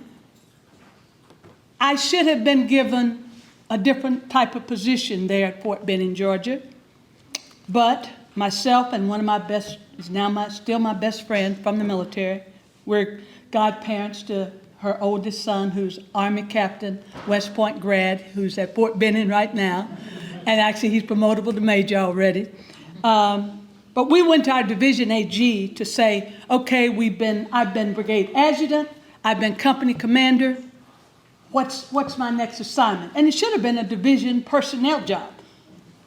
I should have been given a different type of position there at Fort Benning, Georgia. But myself and one of my best, is now still my best friend from the military, we're godparents to her oldest son, who's Army Captain, West Point grad, who's at Fort Benning right now. And actually, he's promotable to major already. But we went to our Division AG to say, okay, I've been brigade adjutant, I've been company commander, what's my next assignment? And it should have been a division personnel job.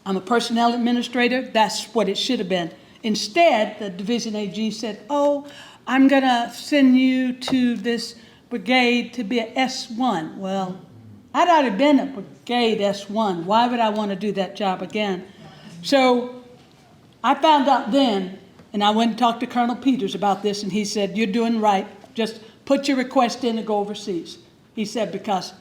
I'm a personnel administrator, that's what it should have been. Instead, the Division AG said, oh, I'm gonna send you to this brigade to be a S1. Well, I'd already been a brigade S1. Why would I want to do that job again? So I found out then, and I went and talked to Colonel Peters about this, and he said, you're doing right. Just put your request in to go overseas. He said, because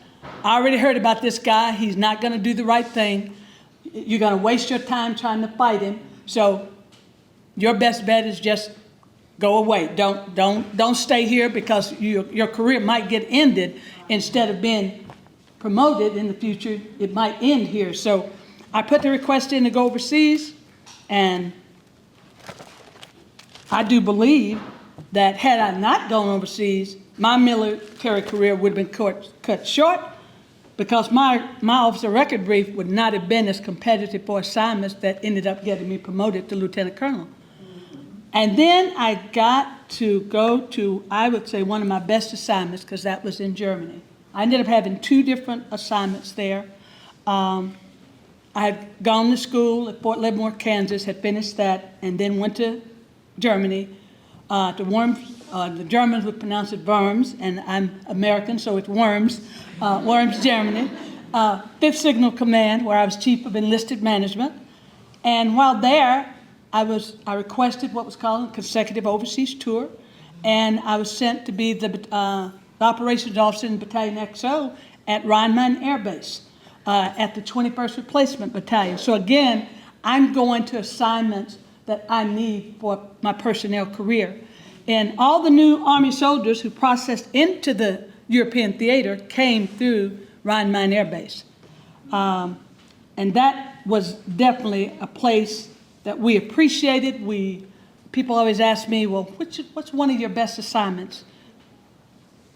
I already heard about this guy. He's not going to do the right thing. You're going to waste your time trying to fight him. So your best bet is just go away. Don't stay here, because your career might get ended. Instead of being promoted in the future, it might end here. So I put the request in to go overseas, and I do believe that had I not gone overseas, my military career would have been cut short, because my officer record brief would not have been as competitive for assignments that ended up getting me promoted to lieutenant colonel. And then I got to go to, I would say, one of my best assignments, because that was in Germany. I ended up having 2 different assignments there. I had gone to school at Fort Leavenworth, Kansas, had finished that, and then went to Germany, to Worms. The Germans would pronounce it Worms, and I'm American, so it's Worms, Worms, Germany. 5th Signal Command, where I was Chief of Enlisted Management. And while there, I requested what was called a consecutive overseas tour, and I was sent to be the operations officer in Battalion XO at Rhein-Main Air Base, at the 21st Replacement Battalion. So again, I'm going to assignments that I need for my personnel career. And all the new Army soldiers who processed into the European theater came through Rhein-Main Air Base. And that was definitely a place that we appreciated. We people always ask me, well, what's one of your best assignments?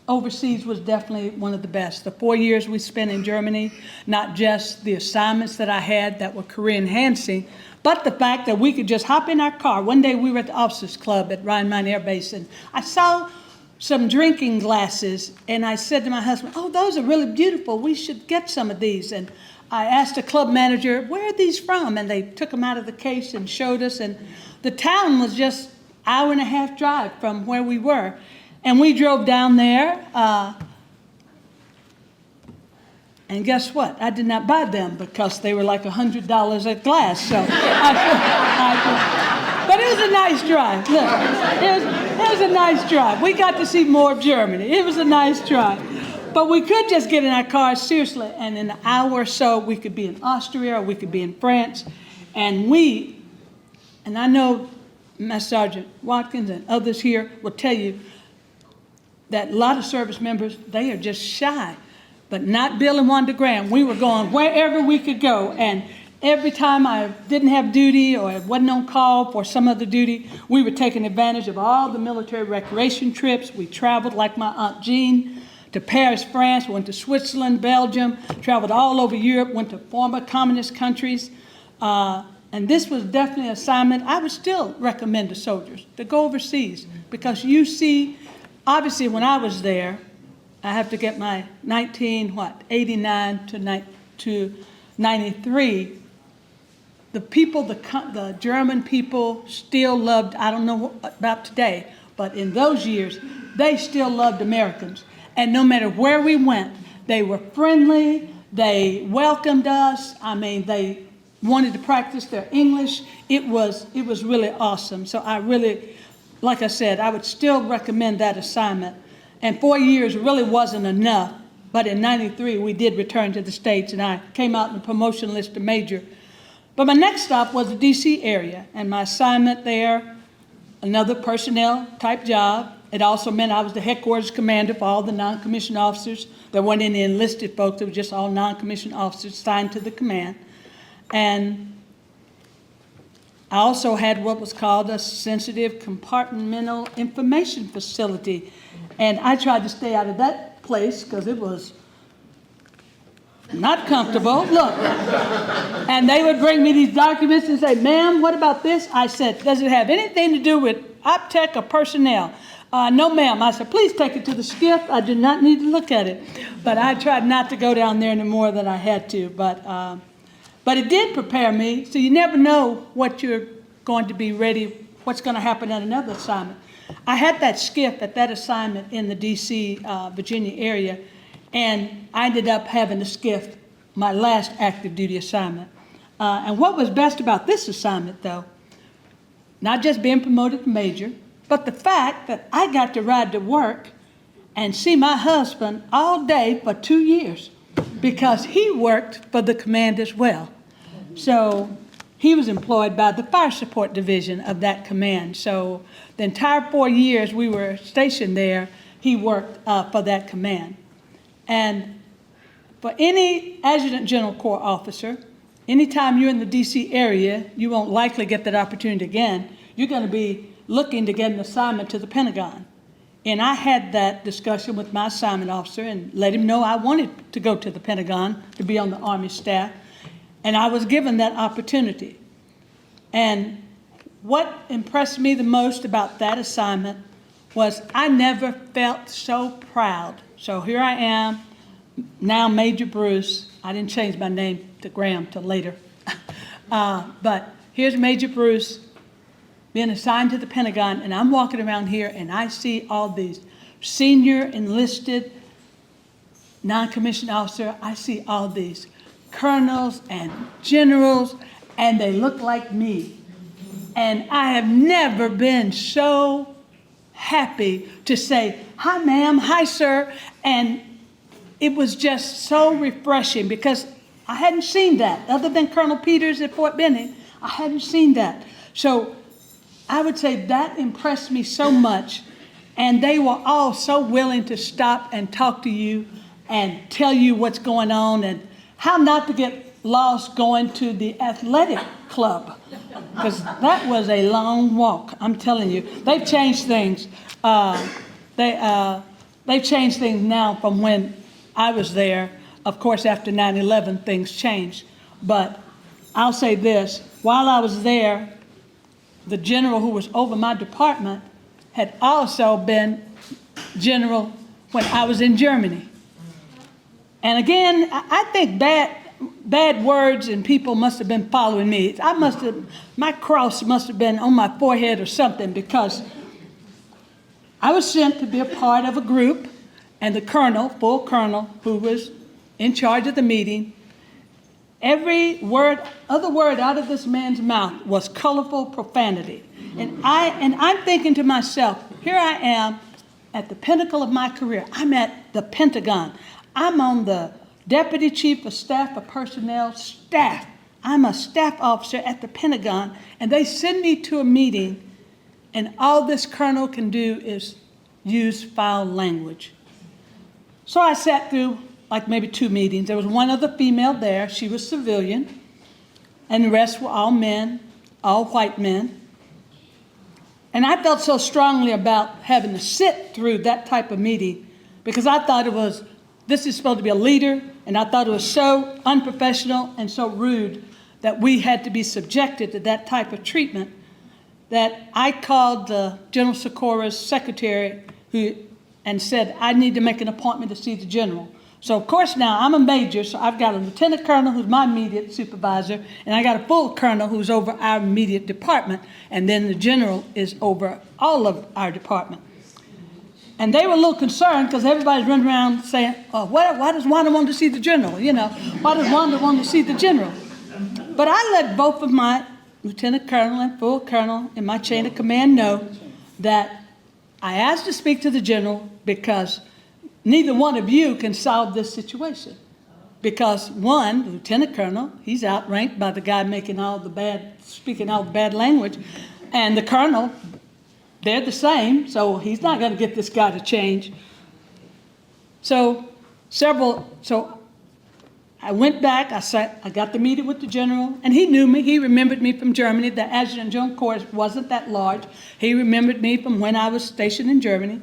Overseas was definitely one of the best. The 4 years we spent in Germany, not just the assignments that I had that were career enhancing, but the fact that we could just hop in our car. One day we were at the Officers Club at Rhine-Main Air Base, and I saw some drinking glasses, and I said to my husband, oh, those are really beautiful. We should get some of these. And I asked the club manager, where are these from? And they took them out of the case and showed us, and the town was just an hour and a half drive from where we were. And we drove down there, and guess what? I did not buy them because they were like $100 a glass. So, but it was a nice drive. Look, it was a nice drive. We got to see more of Germany. It was a nice drive. But we could just get in our cars, seriously, and in an hour or so, we could be in Austria or we could be in France. And I know Master Sergeant Watkins and others here will tell you that a lot of service members, they are just shy. But not Bill and Wanda Graham. We were going wherever we could go. And every time I didn't have duty or wasn't on call for some other duty, we were taking advantage of all the military recreation trips. We traveled, like my Aunt Jean, to Paris, France, went to Switzerland, Belgium, traveled all over Europe, went to former communist countries. And this was definitely an assignment I would still recommend to soldiers, to go overseas. Because you see, obviously when I was there, I have to get my 89 to 93. The people, the German people still loved, I don't know about today, but in those years, they still loved Americans. And no matter where we went, they were friendly, they welcomed us. I mean, they wanted to practice their English. It was really awesome. So I really, like I said, I would still recommend that assignment. And 4 years really wasn't enough, but in 93 we did return to the States, and I came out in the promotion list to major. But my next stop was the DC area, and my assignment there, another personnel type job. It also meant I was the headquarters commander for all the non-commissioned officers. There weren't any enlisted folks, it was just all non-commissioned officers assigned to the command. And I also had what was called a sensitive compartmental information facility. And I tried to stay out of that place because it was not comfortable. Look, and they would bring me these documents and say, ma'am, what about this? I said, does it have anything to do with OpTech or personnel? No, ma'am. I said, please take it to the skiff. I do not need to look at it. But I tried not to go down there any more than I had to. But it did prepare me, so you never know what you're going to be ready, what's going to happen at another assignment. I had that skiff at that assignment in the D.C., Virginia area, and I ended up having the skiff my last active duty assignment. And what was best about this assignment, though, not just being promoted to major, but the fact that I got to ride to work and see my husband all day for 2 years because he worked for the command as well. So he was employed by the fire support division of that command. So the entire 4 years we were stationed there, he worked for that command. And for any Adjutant General Corps officer, anytime you're in the D.C. area, you won't likely get that opportunity again. You're going to be looking to get an assignment to the Pentagon. And I had that discussion with my assignment officer and let him know I wanted to go to the Pentagon to be on the Army staff. And I was given that opportunity. And what impressed me the most about that assignment was I never felt so proud. So here I am, now Major Bruce. I didn't change my name to Graham till later. But here's Major Bruce being assigned to the Pentagon, and I'm walking around here and I see all these senior enlisted non-commissioned officer. I see all these colonels and generals, and they look like me. And I have never been so happy to say, hi, ma'am, hi, sir. And it was just so refreshing because I hadn't seen that. Other than Colonel Peters at Fort Benning, I hadn't seen that. So I would say that impressed me so much. And they were all so willing to stop and talk to you and tell you what's going on and how not to get lost going to the athletic club, because that was a long walk. I'm telling you, they've changed things. They've changed things now from when I was there. Of course, after 9/11, things changed. But I'll say this, while I was there, the general who was over my department had also been general when I was in Germany. And again, I think bad words and people must have been following me. My cross must have been on my forehead or something, because I was sent to be a part of a group, and the colonel, full colonel, who was in charge of the meeting, every other word out of this man's mouth was colorful profanity. And I'm thinking to myself, here I am at the pinnacle of my career. I'm at the Pentagon. I'm on the Deputy Chief of Staff of Personnel staff. I'm a staff officer at the Pentagon, and they send me to a meeting, and all this colonel can do is use foul language. So I sat through like maybe 2 meetings. There was one other female there. She was civilian, and the rest were all men, all white men. And I felt so strongly about having to sit through that type of meeting, because I thought this is supposed to be a leader, and I thought it was so unprofessional and so rude that we had to be subjected to that type of treatment, that I called the General Socorro's secretary and said, I need to make an appointment to see the general. So of course now I'm a major, so I've got a lieutenant colonel who's my immediate supervisor, and I got a full colonel who's over our immediate department, and then the general is over all of our department. And they were a little concerned because everybody's running around saying, why does Wanda want to see the general? Why does Wanda want to see the general? But I let both of my lieutenant colonel and full colonel in my chain of command know that I asked to speak to the general because neither one of you can solve this situation. Because one, the lieutenant colonel, he's outranked by the guy speaking all the bad language, and the colonel, they're the same, so he's not going to get this guy to change. So I went back, I got the meeting with the general, and he knew me. He remembered me from Germany. The Adjutant General Corps wasn't that large. He remembered me from when I was stationed in Germany,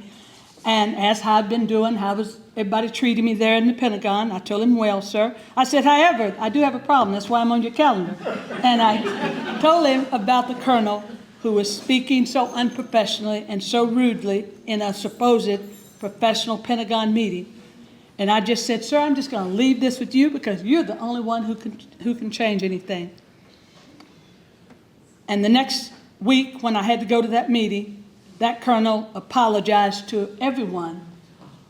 and asked how I'd been doing, how was everybody treating me there in the Pentagon. I told him, well, sir. I said, however, I do have a problem. That's why I'm on your calendar. And I told him about the colonel who was speaking so unprofessionally and so rudely in a supposed professional Pentagon meeting. And I just said, sir, I'm just going to leave this with you because you're the only one who can change anything. And the next week when I had to go to that meeting, that colonel apologized to everyone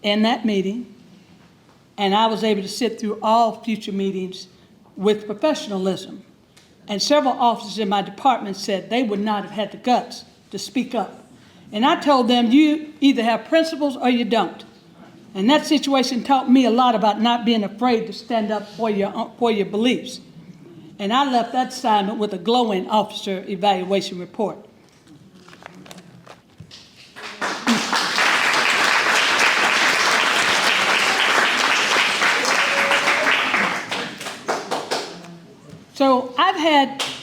in that meeting, and I was able to sit through all future meetings with professionalism. And several officers in my department said they would not have had the guts to speak up. And I told them, you either have principles or you don't. And that situation taught me a lot about not being afraid to stand up for your beliefs. And I left that assignment with a glowing officer evaluation report.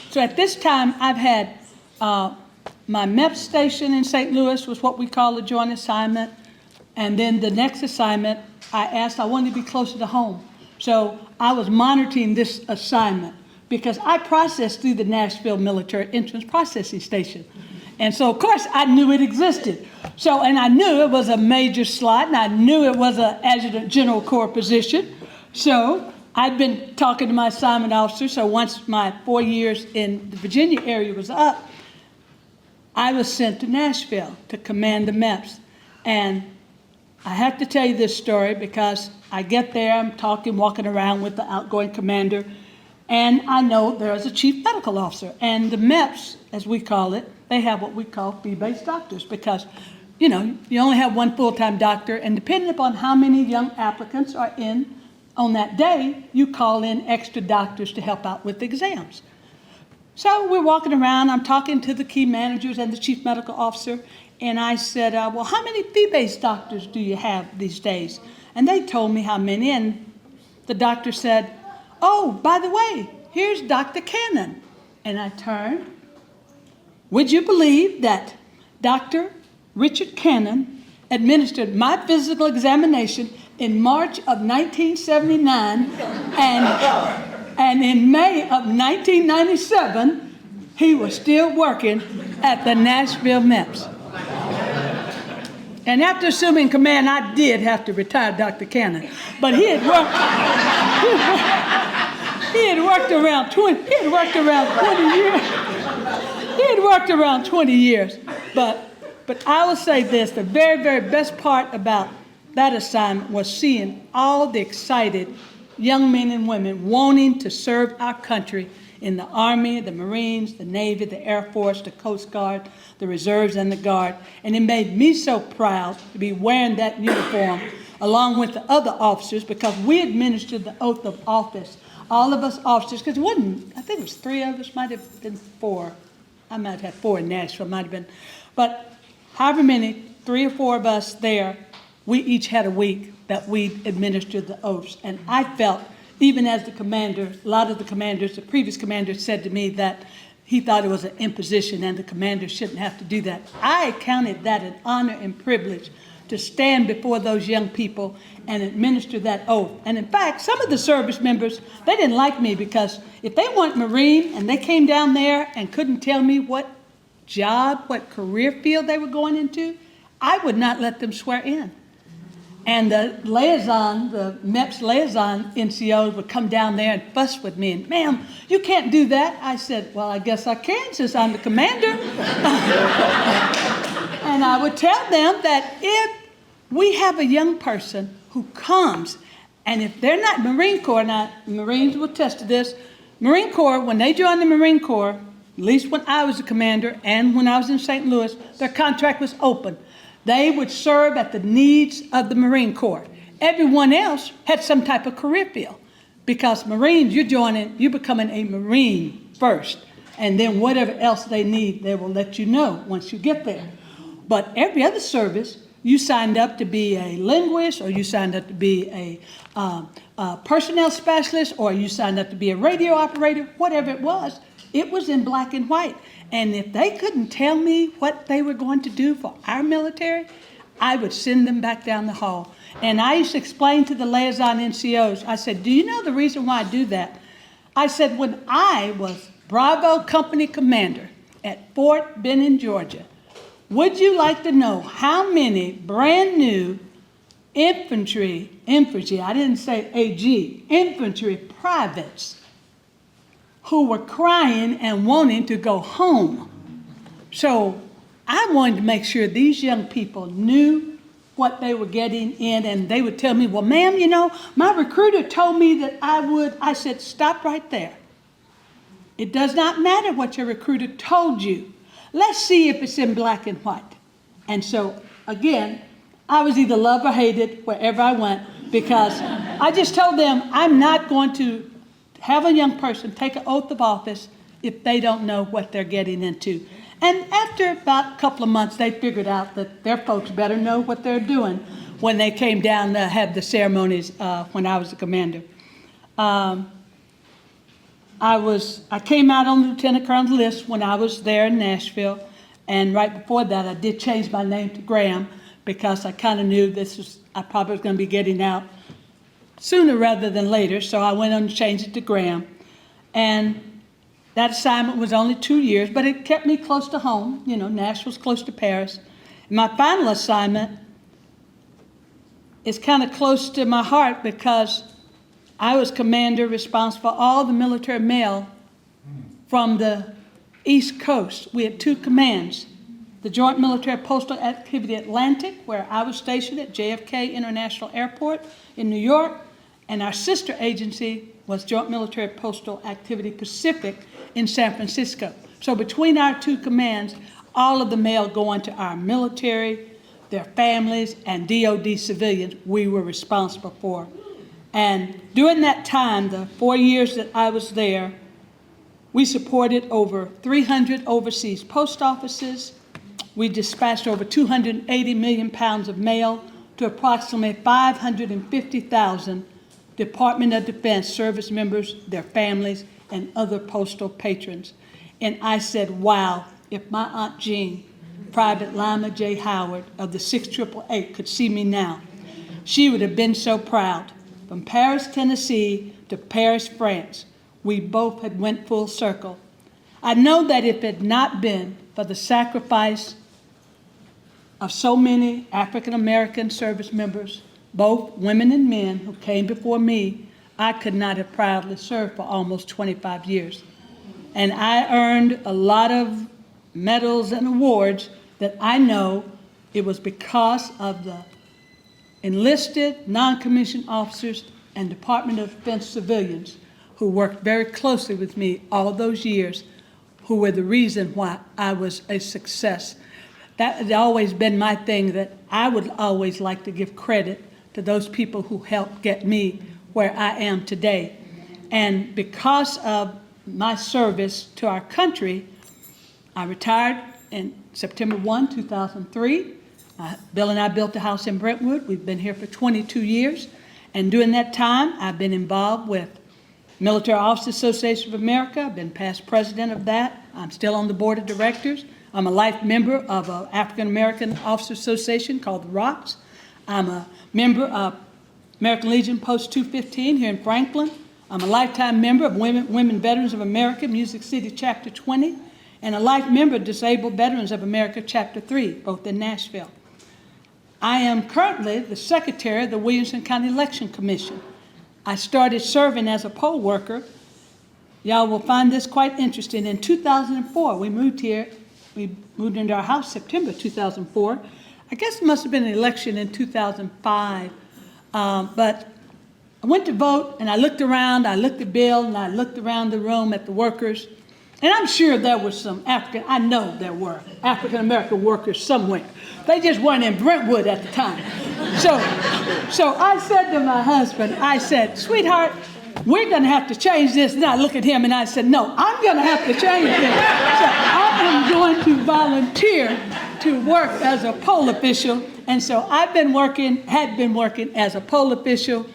So at this time, I've had my MEP station in St. Louis was what we call a joint assignment. And then the next assignment, I wanted to be closer to home. So I was monitoring this assignment because I processed through the Nashville Military Entrance Processing Station. And so, of course, I knew it existed. And I knew it was a major slot, and I knew it was an Adjutant General Corps position. So I'd been talking to my assignment officer, so once my 4 years in the Virginia area was up, I was sent to Nashville to command the MEPS. And I have to tell you this story because I get there, I'm walking around with the outgoing commander, and I know there's a chief medical officer. And the MEPS, as we call it, they have what we call fee-based doctors because, you only have one full-time doctor, and depending upon how many young applicants are in on that day, you call in extra doctors to help out with the exams. So we're walking around, I'm talking to the key managers and the chief medical officer, and I said, well, how many fee-based doctors do you have these days? And they told me how many, and the doctor said, oh, by the way, here's Dr. Cannon. And I turned. Would you believe that Dr. Richard Cannon administered my physical examination in March of 1979, and in May of 1997, he was still working at the Nashville MEPS. And after assuming command, I did have to retire Dr. Cannon, but he had worked around 20 years. He had worked around 20 years, but I will say this: the very, very best part about that assignment was seeing all the excited young men and women wanting to serve our country in the Army, the Marines, the Navy, the Air Force, the Coast Guard, the Reserves, and the Guard. And it made me so proud to be wearing that uniform along with the other officers, because we administered the oath of office. All of us officers, because it wasn't, I think it was 3 of us, might have been 4. I might have had 4 in Nashville, might have been. But however many, 3 or 4 of us there, we each had a week that we administered the oaths. And I felt, even as the commander, a lot of the commanders, the previous commander said to me that he thought it was an imposition and the commander shouldn't have to do that. I counted that an honor and privilege to stand before those young people and administer that oath. And in fact, some of the service members, they didn't like me, because if they weren't Marine and they came down there and couldn't tell me what job, what career field they were going into, I would not let them swear in. And the liaison, the MEPS liaison NCOs would come down there and fuss with me, and, ma'am, you can't do that. I said, well, I guess I can, since I'm the commander. And I would tell them that if we have a young person who comes, and if they're not Marine Corps, now Marines will attest to this, Marine Corps, when they joined the Marine Corps, at least when I was a commander and when I was in St. Louis, their contract was open. They would serve at the needs of the Marine Corps. Everyone else had some type of career field, because Marines, you're becoming a Marine first, and then whatever else they need, they will let you know once you get there. But every other service, you signed up to be a linguist, or you signed up to be a personnel specialist, or you signed up to be a radio operator, whatever it was in black and white. And if they couldn't tell me what they were going to do for our military, I would send them back down the hall. And I used to explain to the liaison NCOs, I said, do you know the reason why I do that? I said, when I was Bravo Company Commander at Fort Benning, Georgia, would you like to know how many brand new infantry, I didn't say AG, infantry privates who were crying and wanting to go home? So I wanted to make sure these young people knew what they were getting in, and they would tell me, well, ma'am, you know, my recruiter told me that I would. I said, stop right there. It does not matter what your recruiter told you. Let's see if it's in black and white. And so, again, I was either loved or hated wherever I went, because I just told them I'm not going to have a young person take an oath of office if they don't know what they're getting into. And after about a couple of months, they figured out that their folks better know what they're doing when they came down to have the ceremonies when I was the commander. I came out on the lieutenant colonel's list when I was there in Nashville, and right before that I did change my name to Graham, because I kind of knew I probably was going to be getting out sooner rather than later, so I went on and changed it to Graham. And that assignment was only 2 years, but it kept me close to home. You know, Nashville's close to Paris. My final assignment is kind of close to my heart, because I was commander responsible for all the military mail from the East Coast. We had 2 commands: the Joint Military Postal Activity Atlantic, where I was stationed at JFK International Airport in New York, and our sister agency was Joint Military Postal Activity Pacific in San Francisco. So between our 2 commands, all of the mail going to our military, their families, and DOD civilians, we were responsible for. And during that time, the 4 years that I was there, we supported over 300 overseas post offices. We dispatched over 280 million pounds of mail to approximately 550,000 Department of Defense service members, their families, and other postal patrons. And I said, wow, if my Aunt Jean, Private Lima J. Howard of the 688 could see me now, she would have been so proud. From Paris, Tennessee to Paris, France, we both had went full circle. I know that if it had not been for the sacrifice of so many African-American service members, both women and men who came before me, I could not have proudly served for almost 25 years. And I earned a lot of medals and awards that I know it was because of the enlisted, non-commissioned officers and Department of Defense civilians who worked very closely with me all those years, who were the reason why I was a success. That had always been my thing, that I would always like to give credit to those people who helped get me where I am today. And because of my service to our country, I retired in September 1, 2003. Bill and I built a house in Brentwood. We've been here for 22 years. And during that time, I've been involved with Military Officers Association of America. I've been past president of that. I'm still on the board of directors. I'm a life member of an African American Officers Association called the ROCS. I'm a member of American Legion Post 215 here in Franklin. I'm a lifetime member of Women Veterans of America, Music City Chapter 20, and a life member of Disabled Veterans of America Chapter 3, both in Nashville. I am currently the secretary of the Williamson County Election Commission. I started serving as a poll worker. Y'all will find this quite interesting. In 2004, we moved here. We moved into our house September 2004. I guess it must have been an election in 2005. But I went to vote, and I looked around. I looked at Bill, and I looked around the room at the workers. And I'm sure there was some I know there were African-American workers somewhere. They just weren't in Brentwood at the time. So I said to my husband, I said, sweetheart, we're going to have to change this. And I looked at him and I said, no, I'm going to have to change this. So I am going to volunteer to work as a poll official. And so had been working as a poll official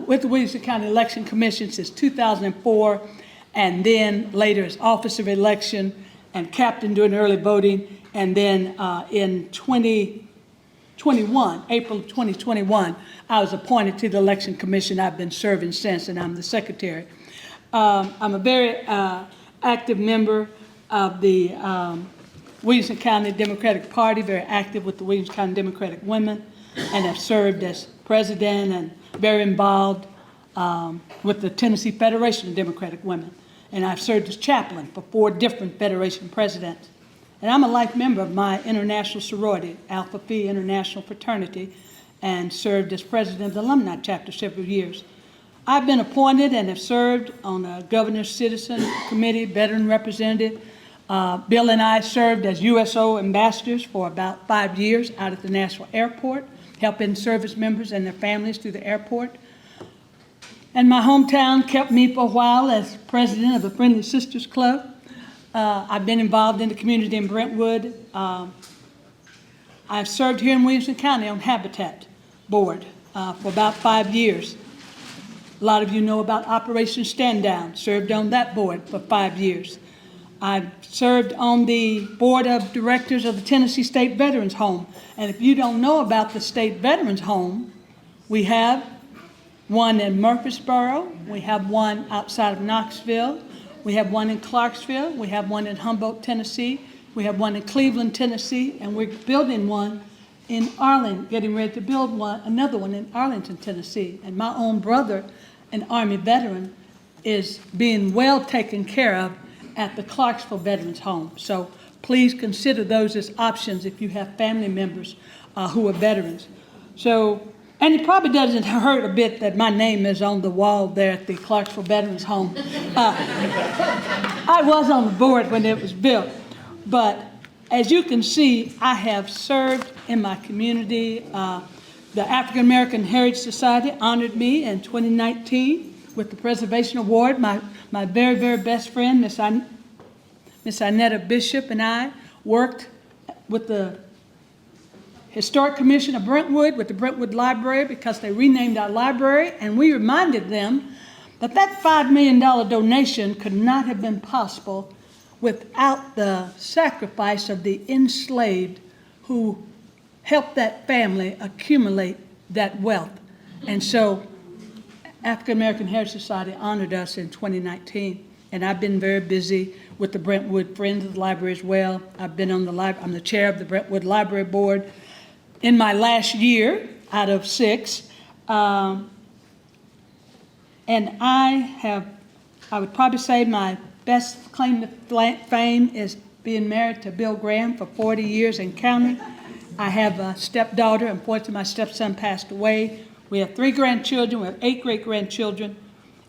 with the Williamson County Election Commission since 2004. And then later as officer of election and captain during early voting. And then in 2021, April of 2021, I was appointed to the Election Commission. I've been serving since, and I'm the secretary. I'm a very active member of the Williamson County Democratic Party, very active with the Williamson County Democratic Women, and have served as president and very involved with the Tennessee Federation of Democratic Women. And I've served as chaplain for 4 different Federation presidents. And I'm a life member of my international sorority, Alpha Phi International Fraternity, and served as president of the alumni chapter several years. I've been appointed and have served on a governor's citizen committee, veteran representative. Bill and I served as USO ambassadors for about 5 years out at the Nashville airport, helping service members and their families through the airport. And my hometown kept me for a while as president of the Friendly Sisters Club. I've been involved in the community in Brentwood. I've served here in Williamson County on Habitat Board for about 5 years. A lot of you know about Operation Stand Down, served on that board for 5 years. I've served on the board of directors of the Tennessee State Veterans Home. And if you don't know about the State Veterans Home, we have one in Murfreesboro, we have one outside of Knoxville, we have one in Clarksville, we have one in Humboldt, Tennessee, we have one in Cleveland, Tennessee, and we're building one in Arlington, getting ready to build another one in Arlington, Tennessee. And my own brother, an Army veteran, is being well taken care of at the Clarksville Veterans Home. So please consider those as options if you have family members who are veterans. So, and it probably doesn't hurt a bit that my name is on the wall there at the Clarksville Veterans Home. I was on the board when it was built, but as you can see, I have served in my community. The African American Heritage Society honored me in 2019 with the Preservation Award. My very, very best friend, Miss Inetta Bishop, and I worked with the Historic Commission of Brentwood with the Brentwood Library because they renamed our library, and we reminded them that that $5 million donation could not have been possible without the sacrifice of the enslaved who helped that family accumulate that wealth. And so African American Heritage Society honored us in 2019, and I've been very busy with the Brentwood Friends of the Library as well. I've been on I'm the chair of the Brentwood Library Board in my last year out of 6. And I would probably say my best claim to fame is being married to Bill Graham for 40 years and counting. I have a stepdaughter. Unfortunately, my stepson passed away. We have 3 grandchildren. We have 8 great-grandchildren.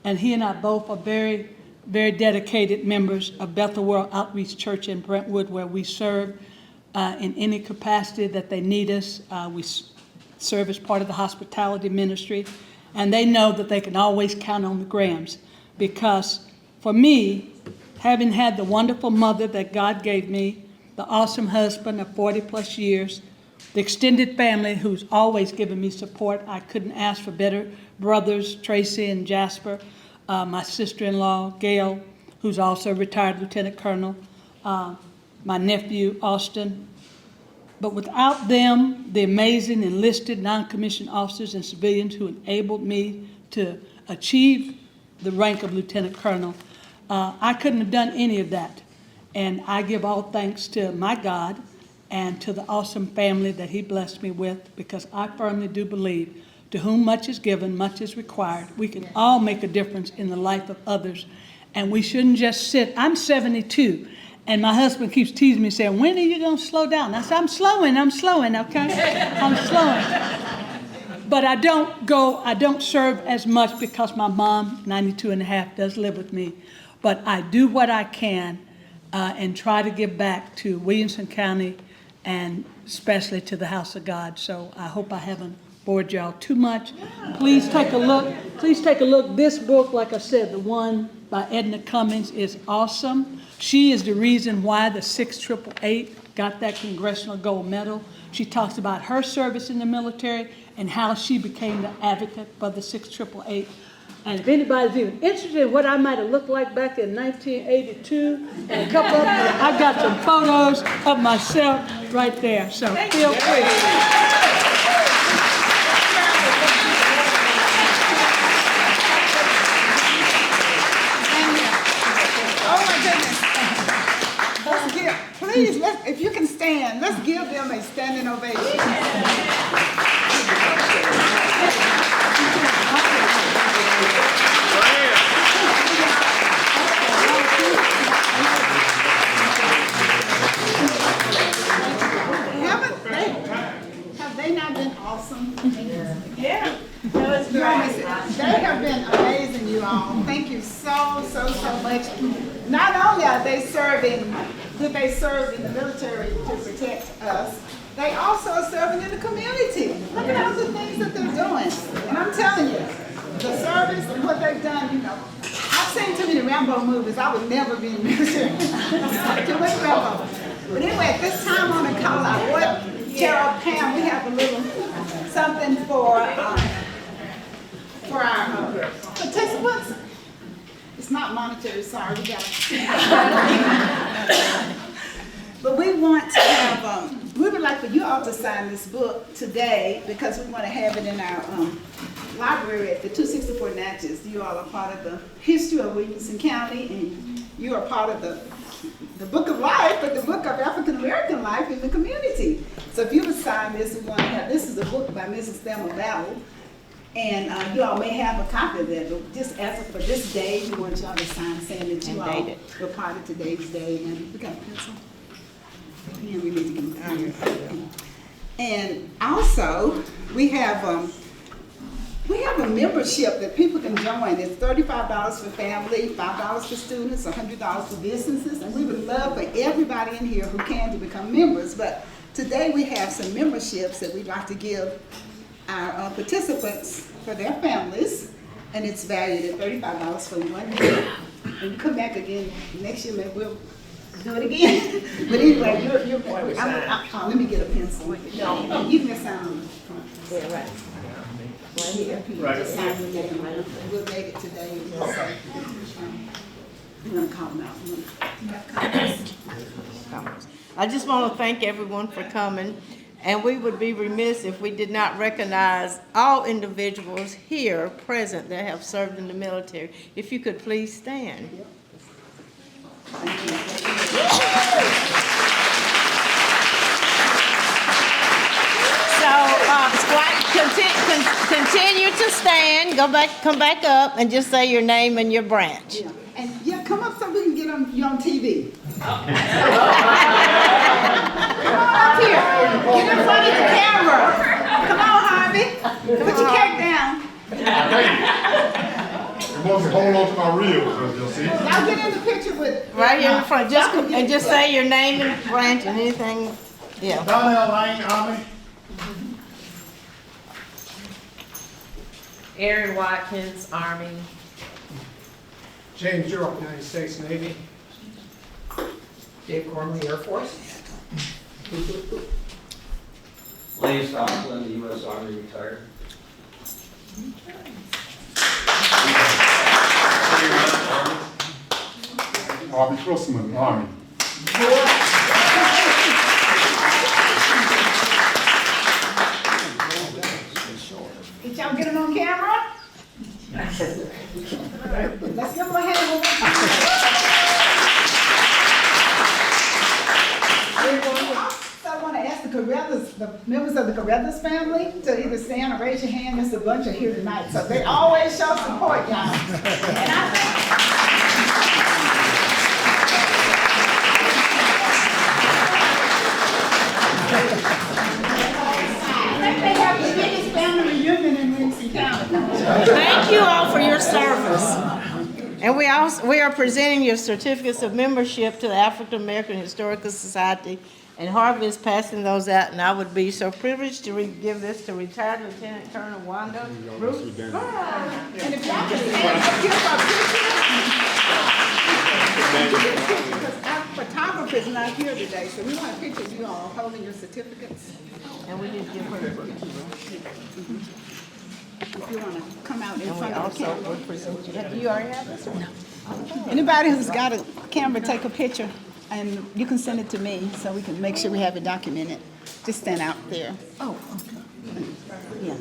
And he and I both are very, very dedicated members of Bethel World Outreach Church in Brentwood, where we serve in any capacity that they need us. We serve as part of the hospitality ministry. And they know that they can always count on the Grahams, because for me, having had the wonderful mother that God gave me, the awesome husband of 40+ years, the extended family who's always given me support. I couldn't ask for better brothers, Tracy and Jasper, my sister-in-law, Gail, who's also a retired lieutenant colonel, my nephew, Austin. But without them, the amazing enlisted non-commissioned officers and civilians who enabled me to achieve the rank of lieutenant colonel, I couldn't have done any of that. And I give all thanks to my God and to the awesome family that he blessed me with, because I firmly do believe to whom much is given, much is required. We can all make a difference in the life of others, and we shouldn't just sit. I'm 72. And my husband keeps teasing me, saying, when are you going to slow down? I said, I'm slowing, okay? I'm slowing. But I don't serve as much because my mom, 92 and a half, does live with me. But I do what I can and try to give back to Williamson County and especially to the House of God. So I hope I haven't bored y'all too much. Please take a look. Please take a look. This book, like I said, the one by Edna Cummings, is awesome. She is the reason why the 6888 got that Congressional Gold Medal. She talks about her service in the military and how she became the advocate for the 6888. And if anybody's even interested in what I might have looked like back in 1982, and a couple of them, I've got some photos of myself right there. So feel free. Please, if you can stand, let's give them a standing ovation. Have they not been awesome? Yeah, that was great. They have been amazing, you all. Thank you so much. Not only are they serving, did they serve in the military to protect us, they also are serving in the community. Look at all the things that they're doing. And I'm telling you, the service and what they've done, you know, I've seen too many Rambo movies. I would never be in the military. Too much Rambo. But anyway, at this time I want to call out what Gerald Pam, we have a little something for our participants. It's not monetary, sorry, we got But we want to have, we would like for you all to sign this book today, because we want to have it in our library at the 264 Natchez. You all are part of the history of Williamson County, and you are part of the book of life, but the book of African American life in the community. So if you would sign this, we want to have, this is a book by Mrs. Thelma Battle. And you all may have a copy of that, but just as for this day, we want y'all to sign saying that you all were part of today's day. And we got a pencil? Yeah, we need to get them. And also, we have a membership that people can join. It's $35 for family, $5 for students, $100 for businesses, and we would love for everybody in here who can to become members. But today we have some memberships that we'd like to give our participants for their families, and it's valued at $35 for 1 year. And come back again next year, maybe we'll Do it again. But anyway, let me get a pencil. No. You can sign on the front. Yeah, right. Right here. Just sign your name. We'll make it today. We're gonna call them out. I just want to thank everyone for coming, and we would be remiss if we did not recognize all individuals here present that have served in the military. If you could please stand. Continue to stand, come back up, and just say your name and your branch. Yeah. And yeah, come up so we can get you on TV. Come on up here. Get in front of the camera. Come on, Harvey. Put your cake down. You want to hold on to my reels, you'll see. Y'all get in the picture with Right here in front, just say your name and branch and anything, yeah. Donnell Lane, Army. Aaron Watkins, Army. James Earl, United States Navy. Dave Cormier, Air Force. Lane Stockland, U.S. Army, retired. Harvey Christman, Army. Did y'all get it on camera? Let's give them a hand. So I want to ask the members of the Carothers family to either stand or raise your hand. There's a bunch of here tonight, so they always show support, y'all. And I think they have the biggest family reunion in Williamson County. Thank you all for your service. And we are presenting your certificates of membership to the African American Historical Society, and Harvey is passing those out, and I would be so privileged to give this to retired Lieutenant Colonel Wanda. And if y'all could stand up here for a picture, because our photographer is not here today, so we want a picture of you all holding your certificates. And we did give her a picture. If you want to come out in And we front of the also camera. would present you. You already have this one? No. Anybody who's got a camera, take a picture, and you can send it to me so we can make sure we have it documented. Just stand out there. Oh, okay. Yeah.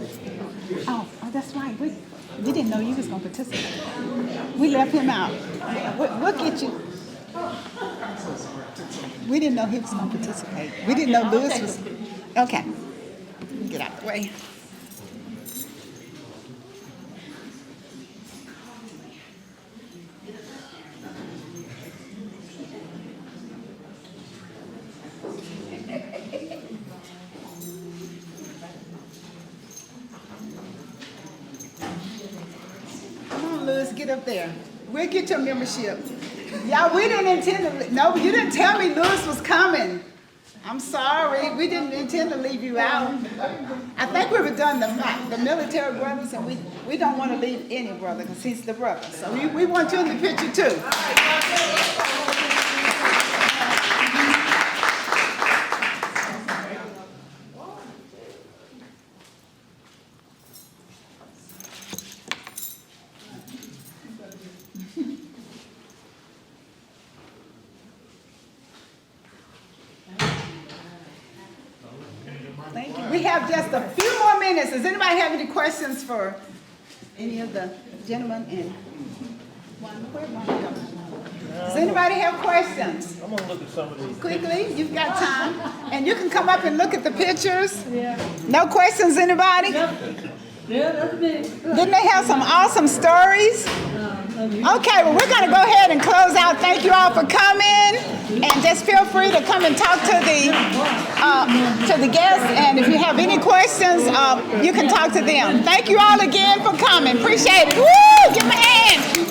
Oh, that's right. We didn't know you was going to participate. We left him out. We'll get you. We didn't know he was going to participate. We didn't know Lewis was. Okay. Get out the way. Lewis, get up there. We'll get your membership. Y'all, we didn't intend to, no, you didn't tell me Lewis was coming. I'm sorry, we didn't intend to leave you out. I think we were done the military brothers, and we don't want to leave any brother because he's the brother. So we want you in the picture too. Thank you. We have just a few more minutes. Does anybody have any questions for any of the gentlemen? And does anybody have questions? I'm gonna look at some of these. Quickly, you've got time. And you can come up and look at the pictures. Yeah. No questions, anybody? Yeah, that's me. Didn't they have some awesome stories? Okay, well, we're going to go ahead and close out. Thank you all for coming. And just feel free to come and talk to the guests. And if you have any questions, you can talk to them. Thank you all again for coming. Appreciate it. Woo! Give them a hand.